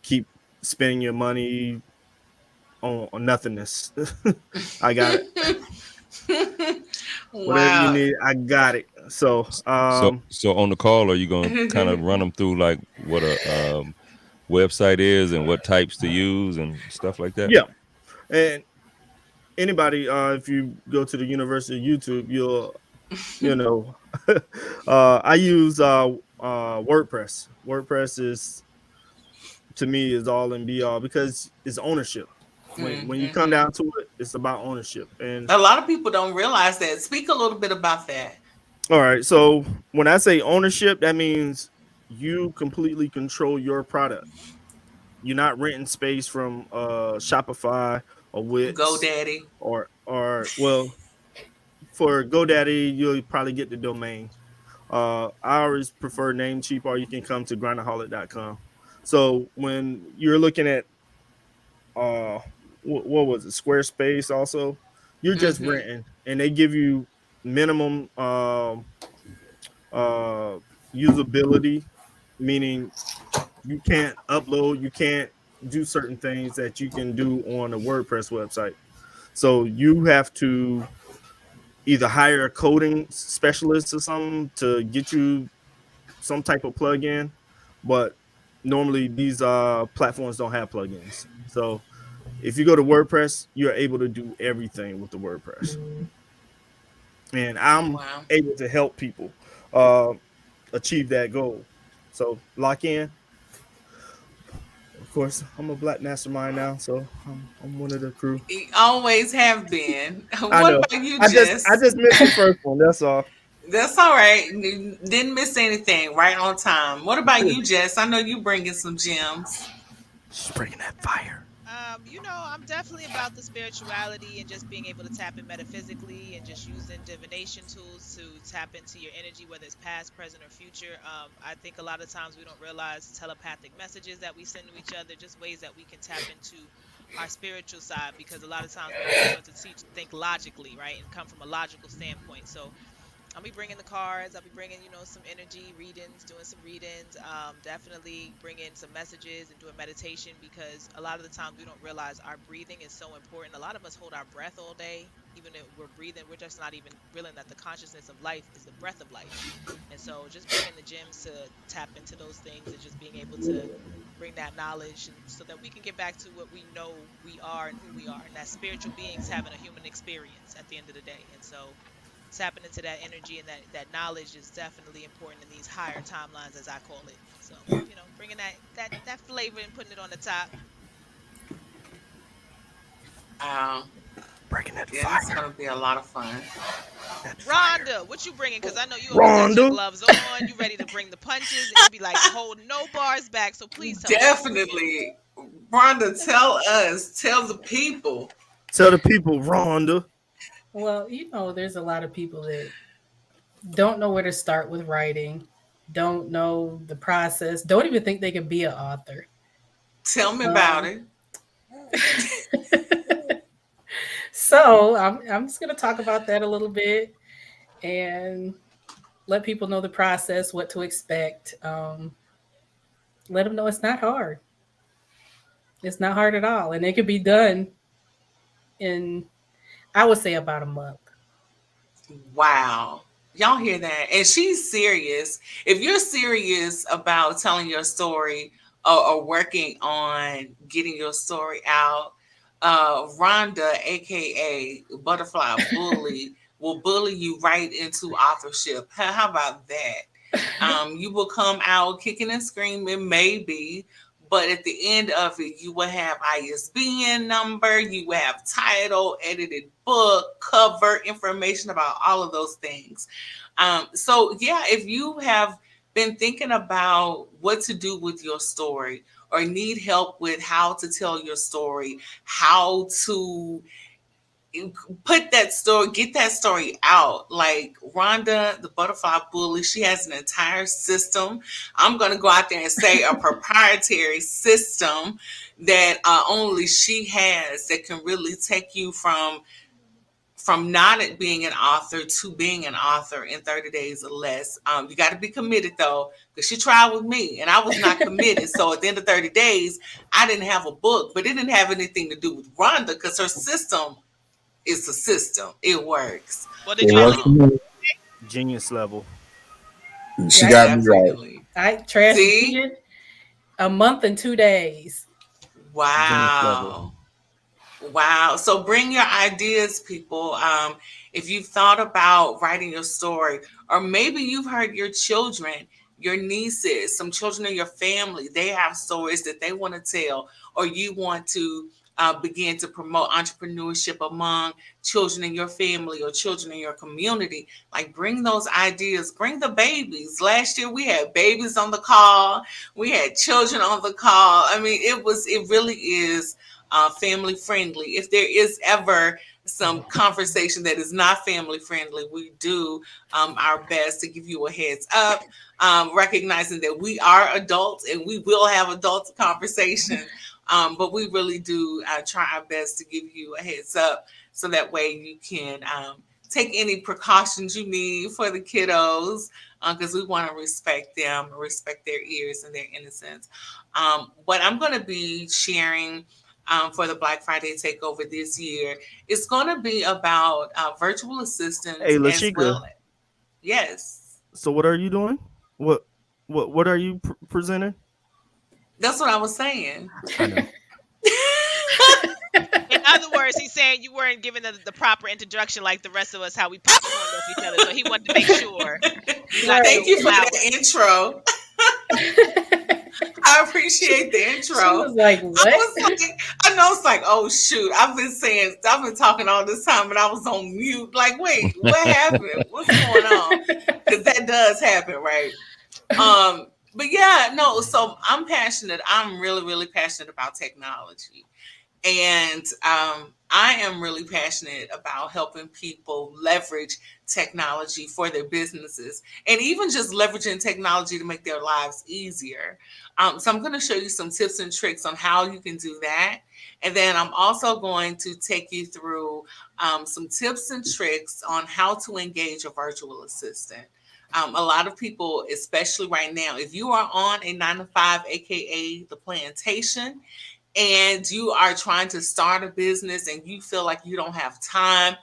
Speaker 3: keep spending your money on nothingness. I got it. Whatever you
Speaker 6: Wow.
Speaker 3: need, I got it. So
Speaker 5: So on the call, are you gonna kind of run them through like what a website is and what types to use and stuff like that?
Speaker 3: yeah. And anybody, if you go to the University of YouTube, you know, I use WordPress. WordPress is to me is all and be all because it's ownership. When you come
Speaker 6: Mm-hmm.
Speaker 3: down to it, it's about ownership. And
Speaker 6: A lot of people don't realize that. Speak a little bit about that.
Speaker 3: all right, so when I say ownership, that means you completely control your product. You're not renting space from Shopify or Wix
Speaker 6: GoDaddy.
Speaker 3: or well, for GoDaddy, you'll probably get the domain. I always prefer Namecheap, or you can come to grindaholic.com. So when you're looking at uh what was it, Squarespace also, you're just
Speaker 6: Mm-hmm.
Speaker 3: renting and they give you minimum uh usability, meaning you can't upload, you can't do certain things that you can do on a WordPress website. So you have to either hire a coding specialist or something to get you some type of plugin, but normally these platforms don't have plugins. So if you go to WordPress, you're able to do everything with the WordPress, and I'm
Speaker 6: Wow.
Speaker 3: able to help people uh, achieve that goal. So lock in. Of course, I'm a black mastermind now, so I'm one of the crew.
Speaker 6: You always have been.
Speaker 3: I
Speaker 6: What
Speaker 3: know.
Speaker 6: about you,
Speaker 3: I
Speaker 6: Jess?
Speaker 3: just missed the first one. That's all.
Speaker 6: That's all right. Didn't miss anything. Right on time. What about you, Jess? I know you bringing some gems.
Speaker 3: She's bringing that fire.
Speaker 1: I'm definitely about the spirituality and just being able to tap in metaphysically and just using divination tools to tap into your energy, whether it's past, present, or future. I think a lot of times we don't realize telepathic messages that we send to each other, just ways that we can tap into our spiritual side, because a lot of times we're taught to teach think logically, right, and come from a logical standpoint. So I'll be bringing the cards. I'll be bringing, some energy readings, doing some readings. Definitely bringing some messages and doing meditation, because a lot of the times we don't realize our breathing is so important. A lot of us hold our breath all day, even if we're breathing. We're just not even realizing that the consciousness of life is the breath of life. And so just bringing the gems to tap into those things, and just being able to bring that knowledge, and so that we can get back to what we know we are and who we are, and that spiritual beings having a human experience at the end of the day. And so tapping into that energy and that knowledge is definitely important in these higher timelines, as I call it. So, bringing that flavor and putting it on the top.
Speaker 6: Um,
Speaker 3: Breaking that
Speaker 6: yeah, this is
Speaker 3: fire.
Speaker 6: gonna be a lot of fun.
Speaker 3: That fire.
Speaker 1: Rhonda, what you bringing? Because I know you always got your
Speaker 3: Rhonda.
Speaker 1: gloves on. You ready to bring the punches, and you be like holding no bars back. So please tell me what you bringing.
Speaker 6: Definitely, Rhonda, tell the people.
Speaker 3: Tell the people, Rhonda.
Speaker 4: Well, there's a lot of people that don't know where to start with writing, don't know the process, don't even think they can be an author.
Speaker 6: Tell me about
Speaker 4: Um,
Speaker 6: it.
Speaker 4: so I'm just going to talk about that a little bit and let people know the process, what to expect. Let them know it's not hard. It's not hard at all. And it can be done in, I would say, about a month.
Speaker 6: Wow. Y'all hear that? And she's serious. If you're serious about telling your story, or working on getting your story out, Rhonda, aka Butterfly Bully, will bully you right into authorship. How about that? You will come out kicking and screaming, maybe, but at the end of it, you will have ISBN number, you will have title, edited book, cover, information about all of those things. So yeah, if you have been thinking about what to do with your story, or need help with how to tell your story, how to get that story out. Like Rhonda, the Butterfly Bully, she has an entire system. I'm going to go out there and say a proprietary system that only she has, that can really take you from not being an author to being an author in 30 days or less. You got to be committed though, because she tried with me and I was not committed. So at the end of 30 days, I didn't have a book, but it didn't have anything to do with Rhonda, because her system, it's a system. It works.
Speaker 1: Well, did
Speaker 2: It
Speaker 1: you
Speaker 2: works
Speaker 1: really?
Speaker 2: for
Speaker 6: Um,
Speaker 2: me.
Speaker 3: Genius level.
Speaker 2: She
Speaker 4: Yeah,
Speaker 2: got me right.
Speaker 6: definitely.
Speaker 4: I trashed
Speaker 6: See?
Speaker 4: it a month and 2 days.
Speaker 3: Genius level.
Speaker 6: Wow. Wow. So bring your ideas, people. If you've thought about writing your story, or maybe you've heard your children, your nieces, some children in your family, they have stories that they want to tell, or you want to begin to promote entrepreneurship among children in your family or children in your community. Like, bring those ideas, bring the babies. Last year we had babies on the call, we had children on the call. I mean, it really is family friendly. If there is ever some conversation that is not family friendly, we do our best to give you a heads up, recognizing that we are adults and we will have adult conversations. But we really do try our best to give you a heads up, so that way you can take any precautions you need for the kiddos, because we want to respect them, respect their ears and their innocence. What I'm going to be sharing for the Black Friday takeover this year is going to be about virtual
Speaker 3: Hey,
Speaker 6: assistants, as
Speaker 3: Lashika.
Speaker 6: well. Yes,
Speaker 3: So what are you doing? What what are you presenting?
Speaker 6: that's what I was saying.
Speaker 3: I know.
Speaker 1: In other words, he's saying you weren't given the proper introduction like the rest of us, how we popcorned off each other. So he wanted to make sure you got
Speaker 4: Right.
Speaker 6: Thank
Speaker 1: your
Speaker 6: you for that
Speaker 1: flowers.
Speaker 6: intro. I appreciate the
Speaker 4: She
Speaker 6: intro.
Speaker 4: was like,
Speaker 6: I
Speaker 4: "What?"
Speaker 6: was like, I know it's like, oh shoot, I've been talking all this time and I was on mute. Like, wait, what happened? What's going on? Because that does happen, right? But yeah, no, so I'm passionate. I'm really, really passionate about technology. And I am really passionate about helping people leverage technology for their businesses and even just leveraging technology to make their lives easier. So I'm going to show you some tips and tricks on how you can do that. And then I'm also going to take you through some tips and tricks on how to engage a virtual assistant. A lot of people, especially right now, if you are on a 9 to 5, aka the plantation, and you are trying to start a business and you feel like you don't have time,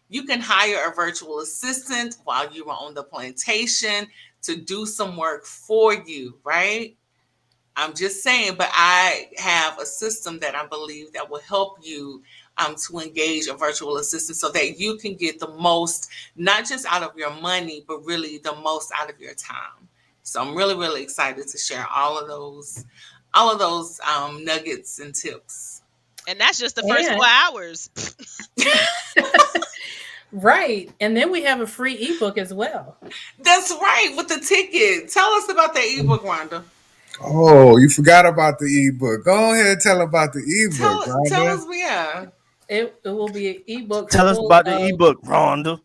Speaker 6: you can hire a virtual assistant while you are on the plantation to do some work for you, right? I'm just saying, but I have a system that I believe that will help you to engage a virtual assistant so that you can get the most, not just out of your money, but really the most out of your time. So I'm really, really excited to share all of those nuggets and tips.
Speaker 1: And that's just the first
Speaker 4: And
Speaker 1: 4 hours.
Speaker 4: right. And then we have a free ebook as well.
Speaker 6: That's right, with the ticket. Tell us about that ebook, Rhonda.
Speaker 2: Oh, you forgot about the ebook. Go ahead and tell about the ebook,
Speaker 6: Tell
Speaker 2: Rhonda.
Speaker 6: us, yeah.
Speaker 4: It will be an ebook
Speaker 3: Tell us
Speaker 4: full
Speaker 3: about the
Speaker 4: of
Speaker 3: ebook, Rhonda.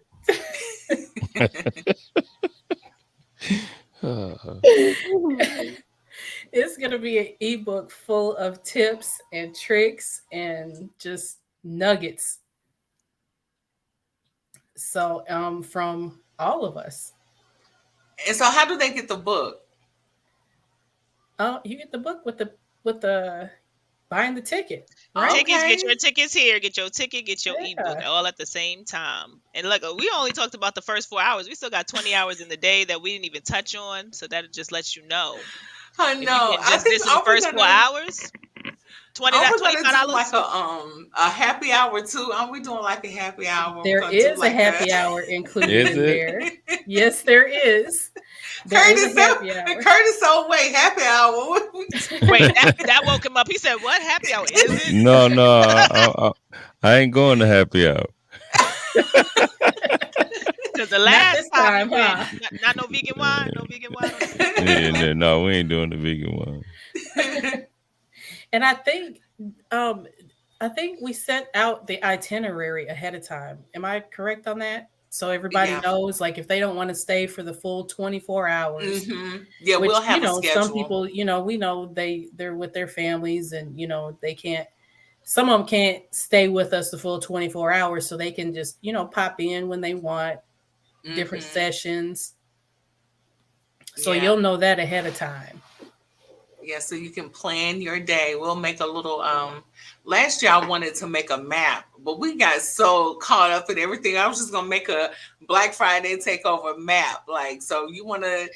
Speaker 4: it's going to be an ebook full of tips and tricks and just nuggets. So from all of us.
Speaker 6: And so, how do they get the book?
Speaker 4: Oh, you get the book with the buying the ticket, right?
Speaker 1: Tickets, get
Speaker 6: Okay.
Speaker 1: your tickets here. Get your ticket, get your ebook,
Speaker 4: Yeah.
Speaker 1: all at the same time. And look, we only talked about the first 4 hours. We still got 20 hours in the day that we didn't even touch on. So that just lets you know.
Speaker 6: I
Speaker 1: If you
Speaker 6: know.
Speaker 1: can
Speaker 6: I
Speaker 1: just,
Speaker 6: think
Speaker 1: this is the first 4 hours, 20
Speaker 6: are we gonna do like
Speaker 1: $25.
Speaker 6: a happy hour too? Are we doing like a happy hour? We're
Speaker 4: There
Speaker 6: gonna do
Speaker 4: is a
Speaker 6: like
Speaker 4: happy hour included
Speaker 5: Is
Speaker 4: in
Speaker 5: it?
Speaker 4: there. Yes, there is. There is a
Speaker 6: Curtis,
Speaker 4: happy hour.
Speaker 6: Curtis, so wait, happy hour.
Speaker 1: Wait, that woke him up. He said, "What happy hour is it?"
Speaker 5: No, no, I ain't going to happy hour.
Speaker 1: Because the
Speaker 4: Not
Speaker 1: last
Speaker 4: this
Speaker 1: time we
Speaker 4: time,
Speaker 1: went,
Speaker 4: huh?
Speaker 1: not no vegan wine, no vegan wine on the.
Speaker 5: Yeah, no, we ain't doing the vegan one.
Speaker 4: And um I think we set out the itinerary ahead of time. Am I correct on that? So everybody
Speaker 6: Yeah.
Speaker 4: knows, like, if they don't want to stay for the full 24 hours,
Speaker 6: Yeah,
Speaker 4: which,
Speaker 6: we'll have a
Speaker 4: some
Speaker 6: schedule.
Speaker 4: people, we know they're with their families, and they can't, some of them can't stay with us the full 24 hours, so they can just, pop in when they want different
Speaker 6: hmm
Speaker 4: sessions. So
Speaker 6: Yeah.
Speaker 4: you'll know that ahead of time.
Speaker 6: Yeah, so you can plan your day. We'll make a little last year I wanted to make a map, but we got so caught up in everything. I was just gonna make a Black Friday takeover map. Like, so you wanna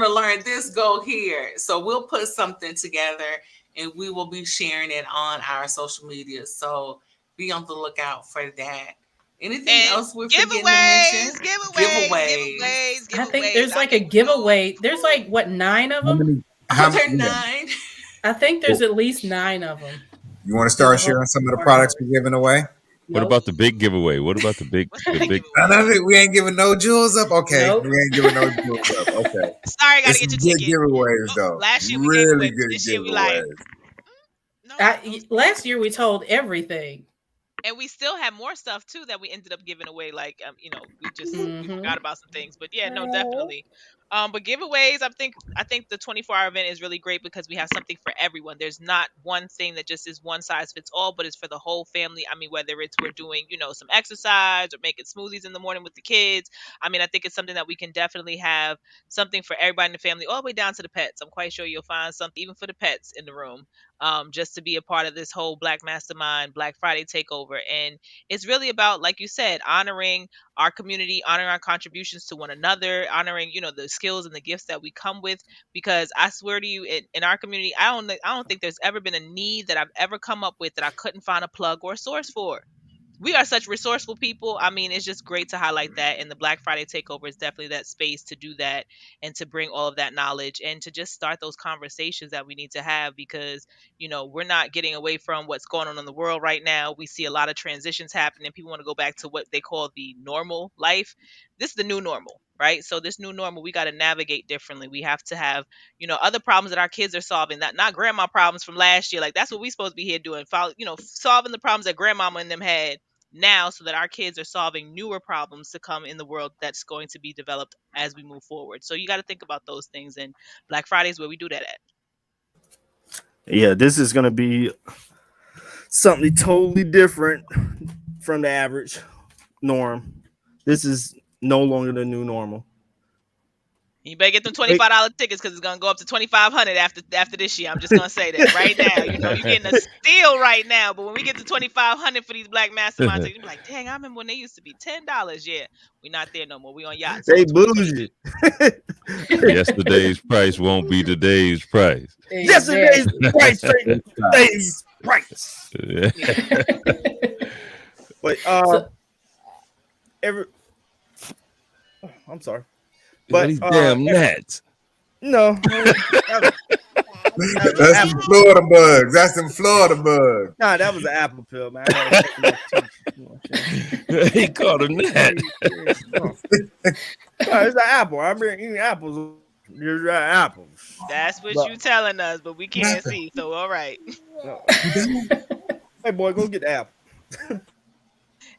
Speaker 6: learn this, go here. So we'll put something together and we will be sharing it on our social media. So be on the lookout for that. Anything
Speaker 1: And
Speaker 6: else we're forgetting to mention?
Speaker 1: giveaways, giveaways,
Speaker 6: Giveaways.
Speaker 1: giveaways,
Speaker 4: I think
Speaker 1: giveaways.
Speaker 4: there's
Speaker 1: I
Speaker 4: like a
Speaker 1: mean, we know.
Speaker 4: giveaway. There's like, what, 9 of
Speaker 2: How
Speaker 4: them?
Speaker 2: many?
Speaker 6: Oh,
Speaker 2: How?
Speaker 6: they're
Speaker 2: Yeah.
Speaker 6: 9.
Speaker 4: I think there's at least 9 of them
Speaker 2: You want to
Speaker 4: through
Speaker 2: start
Speaker 4: the whole
Speaker 2: sharing some of the
Speaker 4: 24
Speaker 2: products
Speaker 4: hours.
Speaker 2: we're giving away?
Speaker 5: What
Speaker 4: Nope.
Speaker 5: about the big giveaway? What about the big
Speaker 1: What's the
Speaker 5: the
Speaker 1: big
Speaker 5: big
Speaker 2: None
Speaker 1: giveaway?
Speaker 2: of it. We ain't giving no jewels up. Okay,
Speaker 4: Nope.
Speaker 2: we ain't giving no jewels up. Okay,
Speaker 1: Sorry, got to
Speaker 2: it's
Speaker 1: get
Speaker 2: some
Speaker 1: your
Speaker 2: good
Speaker 1: ticket.
Speaker 2: giveaways
Speaker 1: Oh,
Speaker 2: though.
Speaker 1: last year we gave
Speaker 2: Really
Speaker 1: away, but
Speaker 2: good
Speaker 1: this year we like,
Speaker 2: giveaways.
Speaker 1: no, no
Speaker 4: Last
Speaker 1: spoilers.
Speaker 4: year we told everything.
Speaker 1: And we still have more stuff too that we ended up giving away. Like, we
Speaker 4: Hmm.
Speaker 1: forgot about some things, but yeah, no, definitely. But giveaways, I think the 24-hour event is really great because we have something for everyone. There's not one thing that just is one size fits all, but it's for the whole family. I mean, whether it's we're doing, some exercise or making smoothies in the morning with the kids. I mean, I think it's something that we can definitely have something for everybody in the family, all the way down to the pets. I'm quite sure you'll find something even for the pets in the room, just to be a part of this whole Black Mastermind Black Friday takeover. And it's really about, like you said, honoring our community, honoring our contributions to one another, honoring, the skills and the gifts that we come with. Because I swear to you, in our community, I don't think there's ever been a need that I've ever come up with that I couldn't find a plug or a source for. We are such resourceful people. I mean, it's just great to highlight that. And the Black Friday takeover is definitely that space to do that and to bring all of that knowledge and to just start those conversations that we need to have because, we're not getting away from what's going on in the world right now. We see a lot of transitions happening. People want to go back to what they call the normal life. This is the new normal. right? So this new normal, we got to navigate differently. We have to have, other problems that our kids are solving, that not grandma problems from last year. Like that's what we supposed to be here doing, follow, solving the problems that grandmama and them had now, so that our kids are solving newer problems to come in the world that's going to be developed as we move forward. So you got to think about those things, and Black Friday is where we do that at.
Speaker 3: Yeah, this is gonna be something totally different from the average norm. This is no longer the new normal.
Speaker 1: You better get them
Speaker 3: Wait,
Speaker 1: $25 tickets, because it's gonna go up to 2,500 after this year. I'm just gonna say that right now. You're getting a steal right now, but when we get to 2,500 for these Black Masterminds, you be like, dang, I remember when they used to be $10. Yeah, we're not there no more. We on yachts
Speaker 3: they
Speaker 1: all
Speaker 3: bougie.
Speaker 1: 2022.
Speaker 5: Yesterday's price won't be today's price.
Speaker 3: Yesterday's
Speaker 4: Exactly.
Speaker 3: price, straight
Speaker 2: Yes.
Speaker 3: today's price.
Speaker 1: Yeah.
Speaker 3: But
Speaker 4: So,
Speaker 3: every I'm sorry,
Speaker 5: Well,
Speaker 3: but
Speaker 5: these damn gnats.
Speaker 3: no, that was an
Speaker 2: That's them
Speaker 3: apple.
Speaker 2: Florida bugs. That's them Florida bugs.
Speaker 3: Nah, that was an apple pill, man. I had to take my teeth. You know what I'm saying?
Speaker 5: He called a gnat.
Speaker 3: No, it's an apple. I've been eating apples. There's apples.
Speaker 1: That's what
Speaker 3: But,
Speaker 1: you telling us, but we can't see. So all right.
Speaker 3: hey, boy, go get the apple.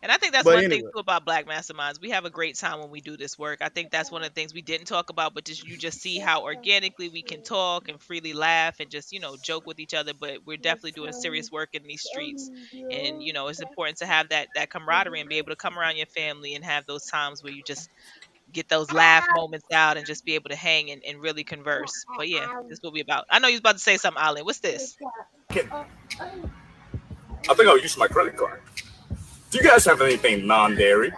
Speaker 1: And I think that's
Speaker 3: But
Speaker 1: one thing
Speaker 3: anyway,
Speaker 1: too about Black Masterminds. We have a great time when we do this work. I think that's one of the things we didn't talk about, but you just see how organically we can talk and freely laugh and just, joke with each other. But we're definitely doing serious work in these streets. And, it's important to have that camaraderie and be able to come around your family and have those times where you just get those laugh moments out and just be able to hang and really converse. But yeah, this is what we about. I know you was about to say something, Alan. What's this?
Speaker 7: I think I'll use my credit card. Do you guys have anything non-dairy?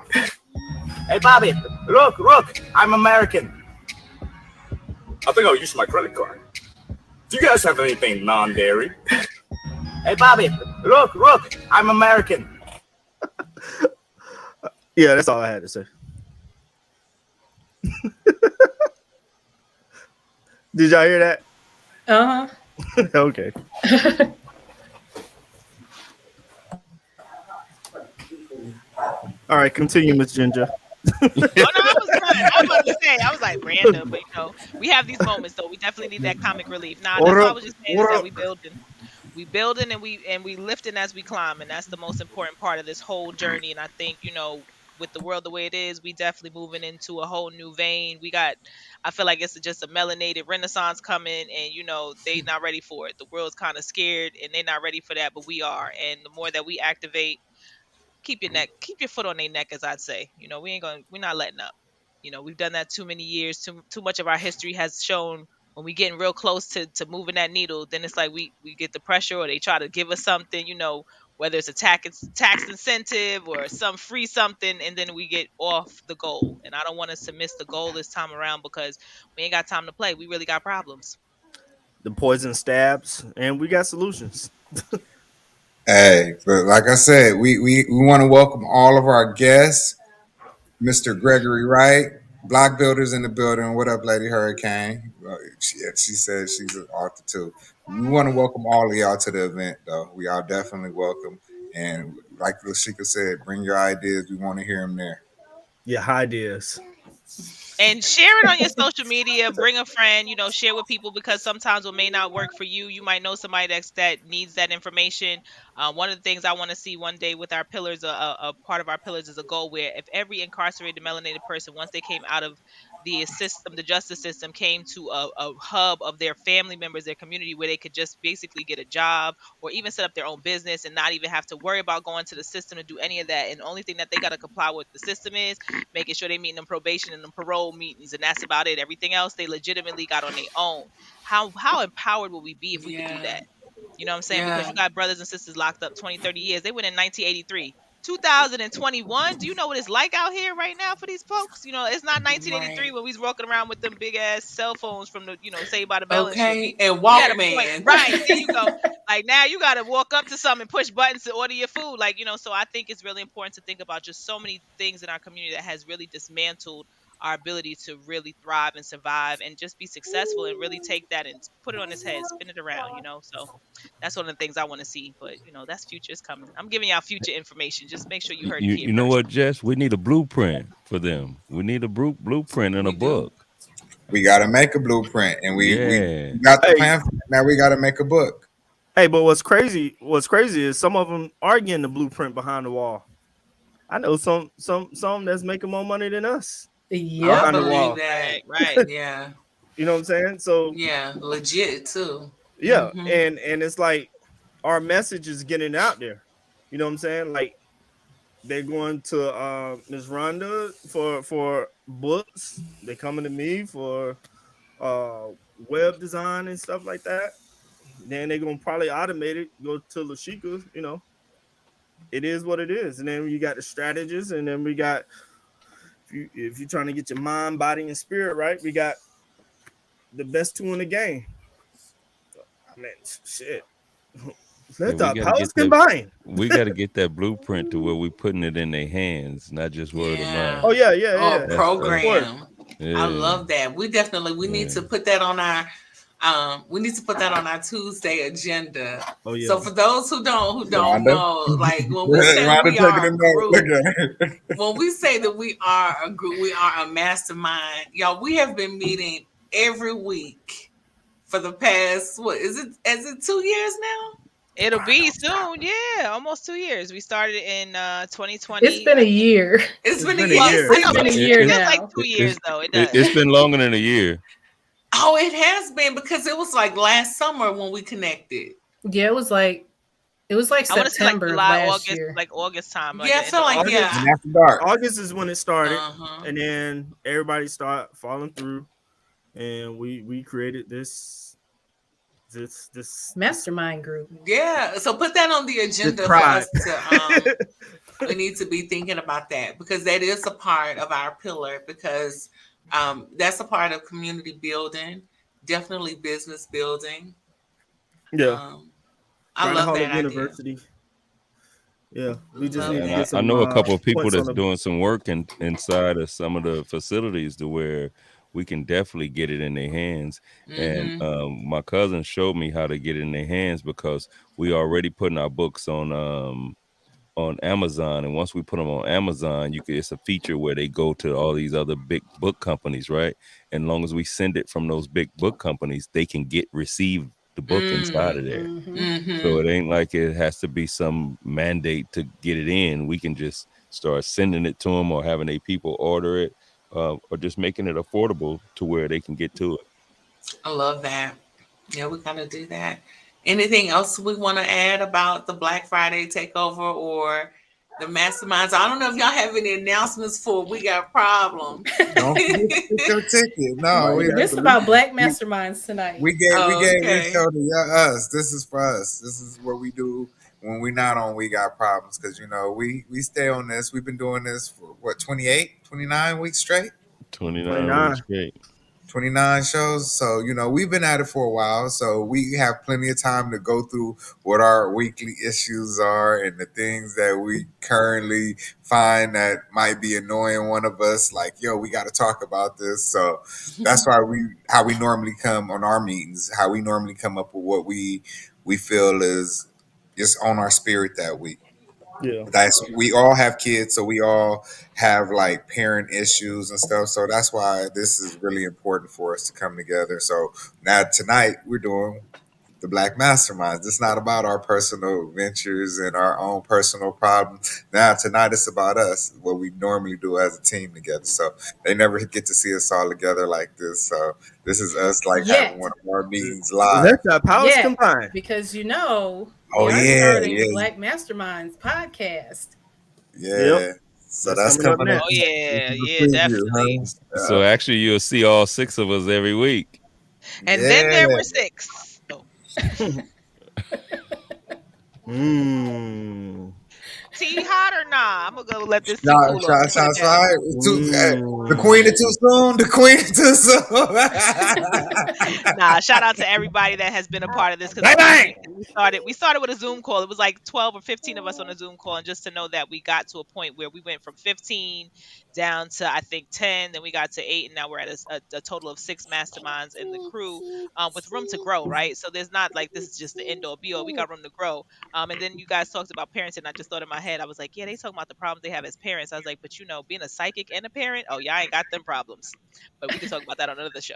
Speaker 7: Hey, Bobby, look, I'm American. I think I'll use my credit card. Do you guys have anything non-dairy? Hey, Bobby, look, I'm American.
Speaker 3: yeah, that's all I had to say. Did y'all hear that? Okay. All right, continue, Miss Ginger.
Speaker 1: Oh no, I was done. I was about to say, I was like random, but we have these moments though. We definitely need that comic relief. Nah,
Speaker 3: What
Speaker 1: that's all I
Speaker 3: up?
Speaker 1: was just saying is
Speaker 3: What
Speaker 1: that
Speaker 3: up?
Speaker 1: we building and we lifting as we climb, and that's the most important part of this whole journey. And I think with the world the way it is, we definitely moving into a whole new vein. I feel like it's just a melanated renaissance coming, and they not ready for it. The world's kind of scared, and they're not ready for that, but we are. And the more that we activate, keep your foot on their neck, as I'd say. We're not letting up. We've done that too many years. Too much of our history has shown when we getting real close to moving that needle, then it's like we get the pressure, or they try to give us something, whether it's a tax incentive or some free something, and then we get off the goal. And I don't want us to miss the goal this time around, because we ain't got time to play. We really got problems.
Speaker 3: The poison stabs, and we got solutions.
Speaker 2: Hey, but like I said, we want to welcome all of our guests. Mr. Gregory Wright, block builders in the building. What up, Lady Hurricane? She said she's an author too. We want to welcome all of y'all to the event, though. We are definitely welcome. And like Lashika said, bring your ideas. We want to hear them there.
Speaker 3: Yeah, ideas.
Speaker 1: And share it on your social media. Bring a friend, share with people, because sometimes what may not work for you, you might know somebody that needs that information. One of the things I want to see one day with our pillars, a part of our pillars is a goal where if every incarcerated melanated person, once they came out of the system, the justice system, came to a hub of their family members, their community, where they could just basically get a job or even set up their own business and not even have to worry about going to the system to do any of that. And the only thing that they got to comply with the system is making sure they meet them probation and them parole meetings, and that's about it. Everything else they legitimately got on their own. How empowered would we be if we could do
Speaker 6: Yeah.
Speaker 1: that? You know what I'm saying? Because
Speaker 6: Yeah.
Speaker 1: you got brothers and sisters locked up 20, 30 years. They went in 1983. 2021. Do you know what it's like out here right now for these folks? It's not 1983
Speaker 6: Right.
Speaker 1: when we was walking around with them big ass cell phones from the, Saved by the Bell and shit.
Speaker 6: Okay. And
Speaker 1: We had a point,
Speaker 6: Walkman.
Speaker 1: right? There you go. Like now you got to walk up to something and push buttons to order your food. So I think it's really important to think about just so many things in our community that has really dismantled our ability to really thrive and survive and just be successful and really take that and put it on his head, spin it around, So that's one of the things I want to see. But that's future is coming. I'm giving y'all future information. Just make sure you heard it here
Speaker 5: You know
Speaker 1: first.
Speaker 5: what, Jess? We need a blueprint for them. We need a blueprint in a
Speaker 6: We do.
Speaker 5: book.
Speaker 2: We got to make a blueprint, and we
Speaker 5: Yeah.
Speaker 2: got the
Speaker 3: Hey,
Speaker 2: plan. Now we got to make a book.
Speaker 3: hey, but what's crazy is some of them are getting the blueprint behind the wall. I know some that's making more money than us
Speaker 6: I
Speaker 4: Yep.
Speaker 3: behind the
Speaker 6: believe
Speaker 3: wall.
Speaker 6: that.
Speaker 1: Right, right.
Speaker 6: Yeah.
Speaker 3: You know what I'm saying? So
Speaker 6: Yeah. Legit too.
Speaker 3: yeah,
Speaker 6: Mm-hmm.
Speaker 3: and it's like our message is getting out there. You know what I'm saying? Like they're going to Miss Rhonda for books. They're coming to me for web design and stuff like that. Then they're gonna probably automate it, go to Lashika, it is what it is. And then you got the strategists, and then we got if you're trying to get your mind, body, and spirit right, we got the best two in the game. I mean, shit.
Speaker 5: Yeah,
Speaker 3: Let
Speaker 5: we
Speaker 3: our
Speaker 5: got to
Speaker 3: powers
Speaker 5: get that.
Speaker 3: combine.
Speaker 5: We got to get that blueprint to where we putting it in their hands, not just word of
Speaker 6: Yeah.
Speaker 5: mouth.
Speaker 3: Oh yeah, yeah,
Speaker 6: Or
Speaker 3: yeah.
Speaker 5: That's
Speaker 3: Of course.
Speaker 6: program. I
Speaker 5: yeah,
Speaker 6: love that. We need
Speaker 5: yeah.
Speaker 6: to put that on our we need to put that on our Tuesday agenda.
Speaker 3: Oh yeah.
Speaker 6: So for those who don't
Speaker 2: Rhonda,
Speaker 6: know, like when we say
Speaker 2: Rhonda
Speaker 6: we
Speaker 2: taking
Speaker 6: are
Speaker 2: a
Speaker 6: a
Speaker 2: note. Look
Speaker 6: group,
Speaker 2: at her.
Speaker 6: when we say that we are a group, we are a mastermind. Y'all, we have been meeting every week for the past is it 2 years now?
Speaker 1: It'll be soon. Yeah, almost 2 years. We started in
Speaker 4: It's
Speaker 1: 2020.
Speaker 4: been a
Speaker 1: I think.
Speaker 4: year.
Speaker 6: It's
Speaker 3: It's
Speaker 6: been a
Speaker 3: been a
Speaker 6: year.
Speaker 1: Well,
Speaker 6: It
Speaker 3: year.
Speaker 1: I
Speaker 6: seems
Speaker 1: know,
Speaker 4: It's
Speaker 1: but
Speaker 4: been a
Speaker 6: like
Speaker 4: year
Speaker 1: it feels like
Speaker 4: now.
Speaker 1: 2 years though. It
Speaker 5: It's
Speaker 1: does.
Speaker 5: been longer than a year.
Speaker 6: oh, it has been because it was like last summer when we connected.
Speaker 4: Yeah, it was like
Speaker 1: I want to say like
Speaker 4: September of
Speaker 1: July,
Speaker 4: last
Speaker 1: August,
Speaker 4: year.
Speaker 1: like August time, like
Speaker 6: Yeah, I
Speaker 1: the end
Speaker 6: feel
Speaker 1: of
Speaker 6: like
Speaker 1: August.
Speaker 2: And
Speaker 6: yeah.
Speaker 3: August
Speaker 2: after dark.
Speaker 3: August is when it started,
Speaker 6: Uh-huh.
Speaker 3: and then everybody start falling through, and we created this
Speaker 4: Mastermind group.
Speaker 6: Yeah, so put that on the
Speaker 3: this
Speaker 6: agenda for
Speaker 3: pride.
Speaker 6: us to we need to be thinking about that because that is a part of our pillar because that's a part of community building, definitely business building.
Speaker 3: Yeah,
Speaker 6: Um I
Speaker 3: Grind
Speaker 6: love
Speaker 3: Holic
Speaker 6: that idea.
Speaker 3: University. Yeah, we just
Speaker 6: Love
Speaker 3: need to
Speaker 5: And
Speaker 3: get
Speaker 6: that.
Speaker 5: I
Speaker 3: some
Speaker 5: know a couple of people
Speaker 3: points on
Speaker 5: that's
Speaker 3: the.
Speaker 5: doing some work inside of some of the facilities to where we can definitely get it in their hands. And
Speaker 6: Mm-hmm.
Speaker 5: my cousin showed me how to get it in their hands because we already putting our books on Amazon, and once we put them on Amazon, it's a feature where they go to all these other big book companies, right? And long as we send it from those big book companies, they can receive the book inside of
Speaker 6: Mm.
Speaker 5: there.
Speaker 4: Mm-hmm.
Speaker 5: So
Speaker 6: Mm-hmm.
Speaker 5: it ain't like it has to be some mandate to get it in. We can just start sending it to them or having a people order it, or just making it affordable to where they can get to it.
Speaker 6: I love that. Yeah, we gotta do that. Anything else we want to add about the Black Friday takeover or the masterminds? I don't know if y'all have any announcements for We Got Problems.
Speaker 2: Don't forget to get your ticket. No,
Speaker 3: Right,
Speaker 4: This
Speaker 3: absolutely.
Speaker 4: about Black Masterminds tonight.
Speaker 2: we
Speaker 6: Okay.
Speaker 2: showed us. This is for us. This is what we do when we not on. We got problems because we stay on this. We've been doing this for what 28, 29 weeks straight.
Speaker 5: 29 weeks
Speaker 3: 29.
Speaker 5: straight.
Speaker 2: 29 shows. So, we've been at it for a while. So, we have plenty of time to go through what our weekly issues are and the things that we currently find that might be annoying one of us. Like, yo, we got to talk about this. So, that's why how we normally come on our meetings, how we normally come up with what we feel is just on our spirit that week.
Speaker 3: Yeah.
Speaker 2: That's we all have kids, so we all have like parent issues and stuff. So that's why this is really important for us to come together. So now tonight we're doing the Black Masterminds. It's not about our personal ventures and our own personal problems. Now tonight it's about us, what we normally do as a team together. So they never get to see us all together like this. So this is us like having
Speaker 4: Yet.
Speaker 2: one of our meetings
Speaker 3: Let
Speaker 2: live.
Speaker 3: our powers
Speaker 4: Yet.
Speaker 3: combine.
Speaker 4: Because we
Speaker 2: Oh
Speaker 4: are
Speaker 2: yeah,
Speaker 4: starting the
Speaker 2: yeah,
Speaker 4: Black Masterminds podcast.
Speaker 3: Yep.
Speaker 2: yeah. So
Speaker 3: That's
Speaker 2: that's
Speaker 3: coming up
Speaker 2: coming up.
Speaker 1: Oh
Speaker 3: next.
Speaker 2: This
Speaker 1: yeah,
Speaker 2: is a
Speaker 1: yeah,
Speaker 2: preview,
Speaker 1: definitely.
Speaker 2: huh?
Speaker 5: So actually, you'll see all six of us every week.
Speaker 1: And then there
Speaker 2: Yeah.
Speaker 1: were six. Oh,
Speaker 3: Mmm.
Speaker 1: tea hot or nah? I'm gonna go let this tea
Speaker 2: Shot,
Speaker 1: cool off
Speaker 2: shot,
Speaker 1: and put it
Speaker 2: shots
Speaker 1: down.
Speaker 2: fired. It's the queen is
Speaker 3: Mmm.
Speaker 2: too soon. The queen is too soon.
Speaker 1: Nah, shout out to everybody that has been a part of this because
Speaker 3: Bang bang.
Speaker 1: we started with a Zoom call. It was like 12 or 15 of us on a Zoom call, and just to know that we got to a point where we went from 15 down to I think 10, then we got to 8, and now we're at a total of 6 masterminds in the crew, with room to grow, right? So there's not like this is just the end all be all. We got room to grow. And then you guys talked about parenting. I just thought in my head, I was like, yeah, they talking about the problems they have as parents. I was like, but being a psychic and a parent, oh, y'all ain't got them problems. But we can talk about that on another show.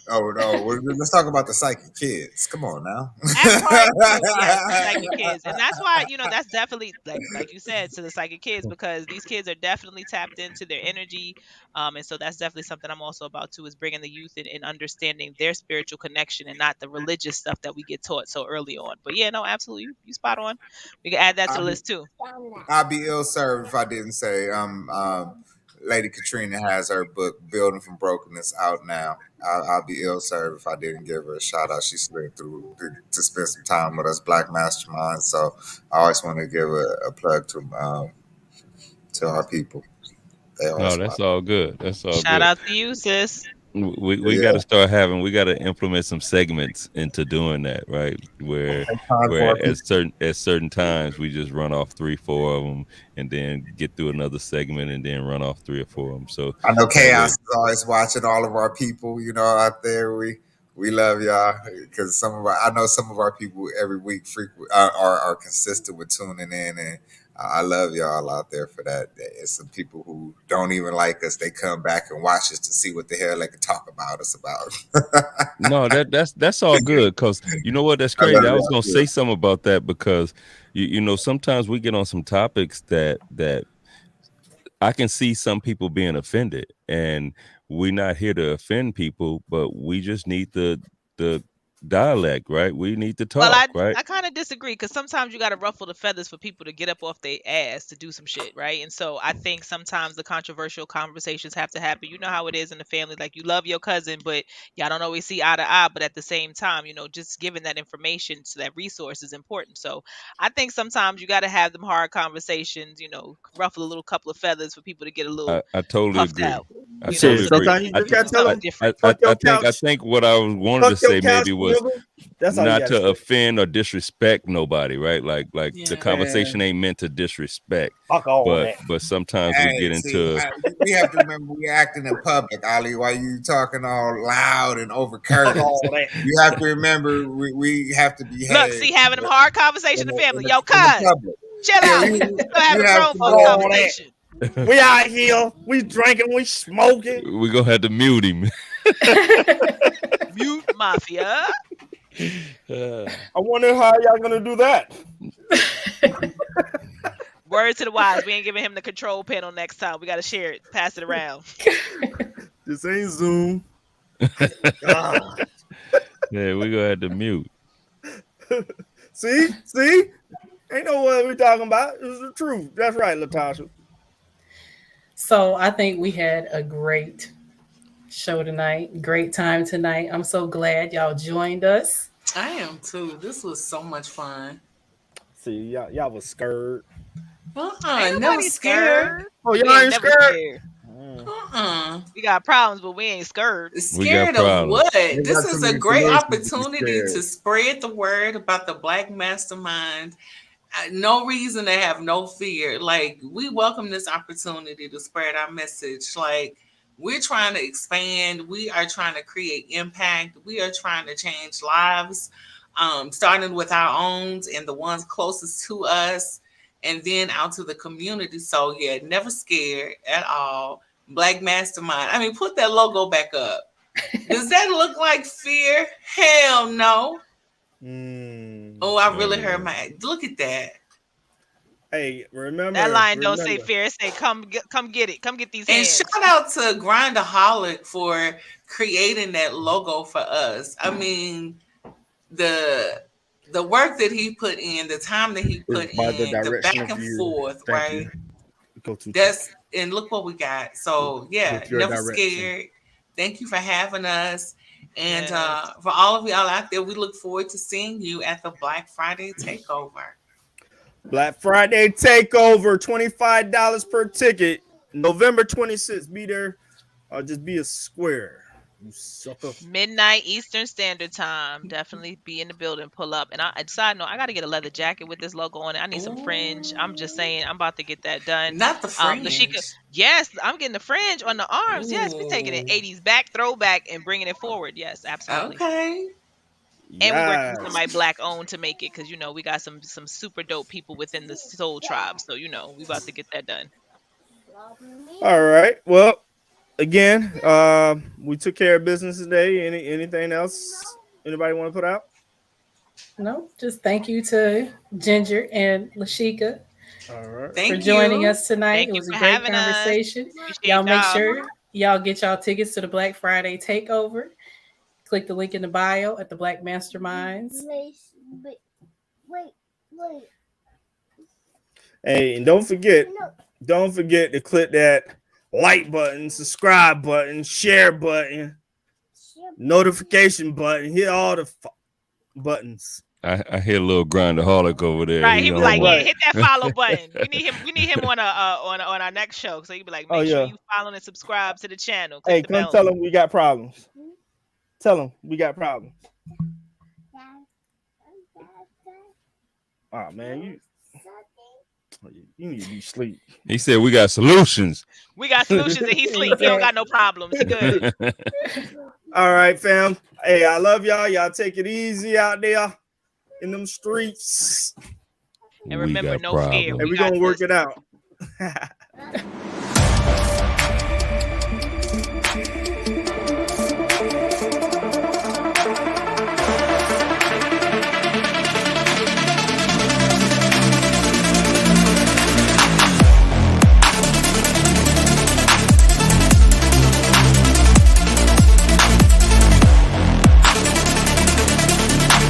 Speaker 2: Oh no, let's talk about the psychic kids. Come on now.
Speaker 1: That part too, yes, the psychic kids, and that's why that's definitely like you said to the psychic kids, because these kids are definitely tapped into their energy, and so that's definitely something I'm also about too, is bringing the youth in understanding their spiritual connection and not the religious stuff that we get taught so early on. But yeah, no, absolutely, you spot on. We can add that to the list too.
Speaker 2: I'd be ill served if I didn't say Lady Katrina has her book Building from Brokenness out now. I'll be ill served if I didn't give her a shout out. She slid through to spend some time with us Black Masterminds. So I always want to give a plug to our people. They
Speaker 5: No,
Speaker 2: always
Speaker 5: that's all good. That's all
Speaker 1: Shout
Speaker 5: good.
Speaker 1: out to you, sis.
Speaker 5: We got
Speaker 2: yeah.
Speaker 5: to start having. We got to implement some segments into doing that, right? Where
Speaker 2: Time for our
Speaker 5: at
Speaker 2: people.
Speaker 5: certain times we just run off 3-4 of them, and then get through another segment, and then run off 3 or 4 of them. So
Speaker 2: I know
Speaker 5: that
Speaker 2: Chaos
Speaker 5: way,
Speaker 2: is always watching all of our people, out there. We love y'all because I know some of our people every week frequent are consistent with tuning in, and I love y'all out there for that. It's some people who don't even like us. They come back and watch us to see what the hell they can talk about us about.
Speaker 5: no, that's all good. Cause you know what? That's
Speaker 2: I
Speaker 5: crazy.
Speaker 2: love
Speaker 5: I was
Speaker 2: y'all
Speaker 5: gonna
Speaker 2: too.
Speaker 5: say something about that because sometimes we get on some topics that I can see some people being offended, and we're not here to offend people, but we just need the dialect, right? We need to
Speaker 1: Well,
Speaker 5: talk, right?
Speaker 1: I kind of disagree, because sometimes you got to ruffle the feathers for people to get up off their ass to do some shit, right? And so I think sometimes the controversial conversations have to happen. You know how it is in the family. Like, you love your cousin, but y'all don't always see eye to eye. But at the same time, just giving that information to that resource is important. So I think sometimes you got to have them hard conversations. Ruffle a little couple of feathers for people to get a little
Speaker 5: I totally
Speaker 1: puffed
Speaker 5: agree.
Speaker 1: out.
Speaker 5: I totally
Speaker 3: Shit,
Speaker 1: So that
Speaker 5: agree.
Speaker 1: they
Speaker 3: sometimes you
Speaker 1: can
Speaker 5: I,
Speaker 3: just
Speaker 1: do
Speaker 3: gotta tell
Speaker 5: I,
Speaker 1: something
Speaker 3: them,
Speaker 1: different.
Speaker 5: I
Speaker 3: fuck your
Speaker 5: I
Speaker 3: couch,
Speaker 5: think what I wanted to
Speaker 3: fuck your
Speaker 5: say
Speaker 3: couch,
Speaker 5: maybe was
Speaker 3: nigga. That's all you
Speaker 5: not
Speaker 3: gotta
Speaker 5: to
Speaker 3: say.
Speaker 5: offend or disrespect nobody, right? Like the
Speaker 6: Yeah.
Speaker 5: conversation ain't meant to disrespect,
Speaker 3: Fuck all
Speaker 5: but
Speaker 3: that.
Speaker 5: sometimes we
Speaker 2: Hey,
Speaker 5: get
Speaker 2: see,
Speaker 5: into
Speaker 2: we have to remember we're acting in public, Ali. Why you talking all loud and over
Speaker 3: Fuck
Speaker 2: Curtis?
Speaker 3: all that.
Speaker 2: You have to remember we have to
Speaker 1: Look,
Speaker 2: behave
Speaker 1: see, having them hard conversation in the family. Yo,
Speaker 2: in the
Speaker 1: cuz,
Speaker 2: public.
Speaker 1: chill
Speaker 2: Yeah,
Speaker 1: out. We still
Speaker 2: you
Speaker 1: having
Speaker 2: have
Speaker 1: grown
Speaker 2: to
Speaker 3: Fuck
Speaker 1: folks
Speaker 3: all
Speaker 2: behave.
Speaker 3: that.
Speaker 1: conversation.
Speaker 3: We out here, we drinking, we smoking.
Speaker 5: we're gonna have to mute him.
Speaker 1: Mute mafia.
Speaker 3: I wonder how y'all gonna do that.
Speaker 1: Word to the wise. We ain't giving him the control panel next time. We got to share it, pass it around.
Speaker 3: This ain't Zoom. God.
Speaker 5: Yeah, we're gonna have to mute.
Speaker 3: See? Ain't know what we talking about. It's the truth. That's right, Latasha.
Speaker 4: So I think we had a great show tonight. Great time tonight. I'm so glad y'all joined us.
Speaker 6: I am too. This was so much fun.
Speaker 3: See, y'all was scared.
Speaker 1: Ain't
Speaker 6: Never
Speaker 1: nobody
Speaker 6: scared.
Speaker 1: scared.
Speaker 3: Oh,
Speaker 1: We
Speaker 3: y'all
Speaker 1: ain't
Speaker 3: ain't
Speaker 1: never
Speaker 3: scared?
Speaker 1: scared.
Speaker 6: Uh-uh.
Speaker 1: We got problems, but we ain't scared.
Speaker 5: We got
Speaker 6: Scared of
Speaker 5: problems.
Speaker 6: what?
Speaker 2: We
Speaker 6: This
Speaker 2: got too
Speaker 6: is a
Speaker 2: many
Speaker 6: great
Speaker 2: solutions to be
Speaker 6: opportunity
Speaker 2: scared.
Speaker 6: to spread the word about the Black Mastermind. No reason to have no fear. Like, we welcome this opportunity to spread our message. Like, we're trying to expand. We are trying to create impact. We are trying to change lives, starting with our own and the ones closest to us, and then out to the community. So, yeah, never scared at all. Black Mastermind. I mean, put that logo back up. Does that look like fear? Hell no. Oh, I really heard my. Look at that.
Speaker 3: Hey,
Speaker 1: That line don't say
Speaker 3: remember.
Speaker 1: fear. It say come get it. Come get these
Speaker 6: And
Speaker 1: hands.
Speaker 6: shout out to Grindaholic for creating that logo for us. I mean, the work that he put in, the time that he put
Speaker 3: It's by the
Speaker 6: in, the
Speaker 3: direction
Speaker 6: back
Speaker 3: of
Speaker 6: and
Speaker 3: you.
Speaker 6: forth,
Speaker 3: Thank
Speaker 6: right?
Speaker 3: you. Go to
Speaker 6: That's and look what we got. So yeah,
Speaker 3: with your
Speaker 6: never
Speaker 3: direction.
Speaker 6: scared. Thank you for having us. And
Speaker 1: Yes.
Speaker 6: for all of y'all out there, we look forward to seeing you at the Black Friday takeover.
Speaker 3: Black Friday takeover, $25 per ticket. November 26th. Be there or just be a square. You sucker.
Speaker 1: Midnight Eastern Standard Time. Definitely be in the building. Pull up. And side note, I got to get a leather jacket with this logo on it. I need some fringe. I'm just saying, I'm about to get that done.
Speaker 6: Not the
Speaker 1: Lashika,
Speaker 6: fringe.
Speaker 1: yes, I'm getting the fringe on the arms. Yes, we taking it
Speaker 6: Ooh.
Speaker 1: 80s back, throwback, and bringing it forward. Yes, absolutely.
Speaker 6: Okay.
Speaker 1: And we working with
Speaker 3: Yes.
Speaker 1: somebody black owned to make it, because we got some super dope people within the Soul Tribe. So we about to get that done.
Speaker 3: All right. Well, again, we took care of business today. Anything else anybody want to put out?
Speaker 4: No, just thank you to Ginger and Lashika
Speaker 3: All right.
Speaker 6: Thank
Speaker 4: for joining
Speaker 6: you.
Speaker 4: us tonight.
Speaker 1: Thank
Speaker 4: It
Speaker 1: you
Speaker 4: was a
Speaker 1: for
Speaker 4: great
Speaker 1: having us.
Speaker 4: conversation.
Speaker 1: Appreciate
Speaker 4: Y'all make
Speaker 1: y'all.
Speaker 4: sure y'all get y'all tickets to the Black Friday takeover. Click the link in the bio at the Black Masterminds.
Speaker 8: Wait.
Speaker 3: Hey, and don't forget to click that like button, subscribe button, share button, notification button. Hit all the buttons.
Speaker 5: I hear a little grindaholic over there.
Speaker 1: Right, he
Speaker 5: on
Speaker 1: was like,
Speaker 5: one.
Speaker 1: "Yeah, hit that follow button." We need him on our next show. So he'd be like, "Make sure you follow and subscribe to the channel. Click
Speaker 3: Hey,
Speaker 1: the
Speaker 3: come
Speaker 1: bell."
Speaker 3: tell them we got problems. Tell them we got problems. Oh man, you need to be asleep.
Speaker 5: He said we got solutions.
Speaker 1: We got solutions, and he sleep. He don't got no problems. He good.
Speaker 3: All right, fam. Hey, I love y'all. Y'all take it easy out there in them streets.
Speaker 1: And remember, no fear.
Speaker 3: And we're gonna work it out.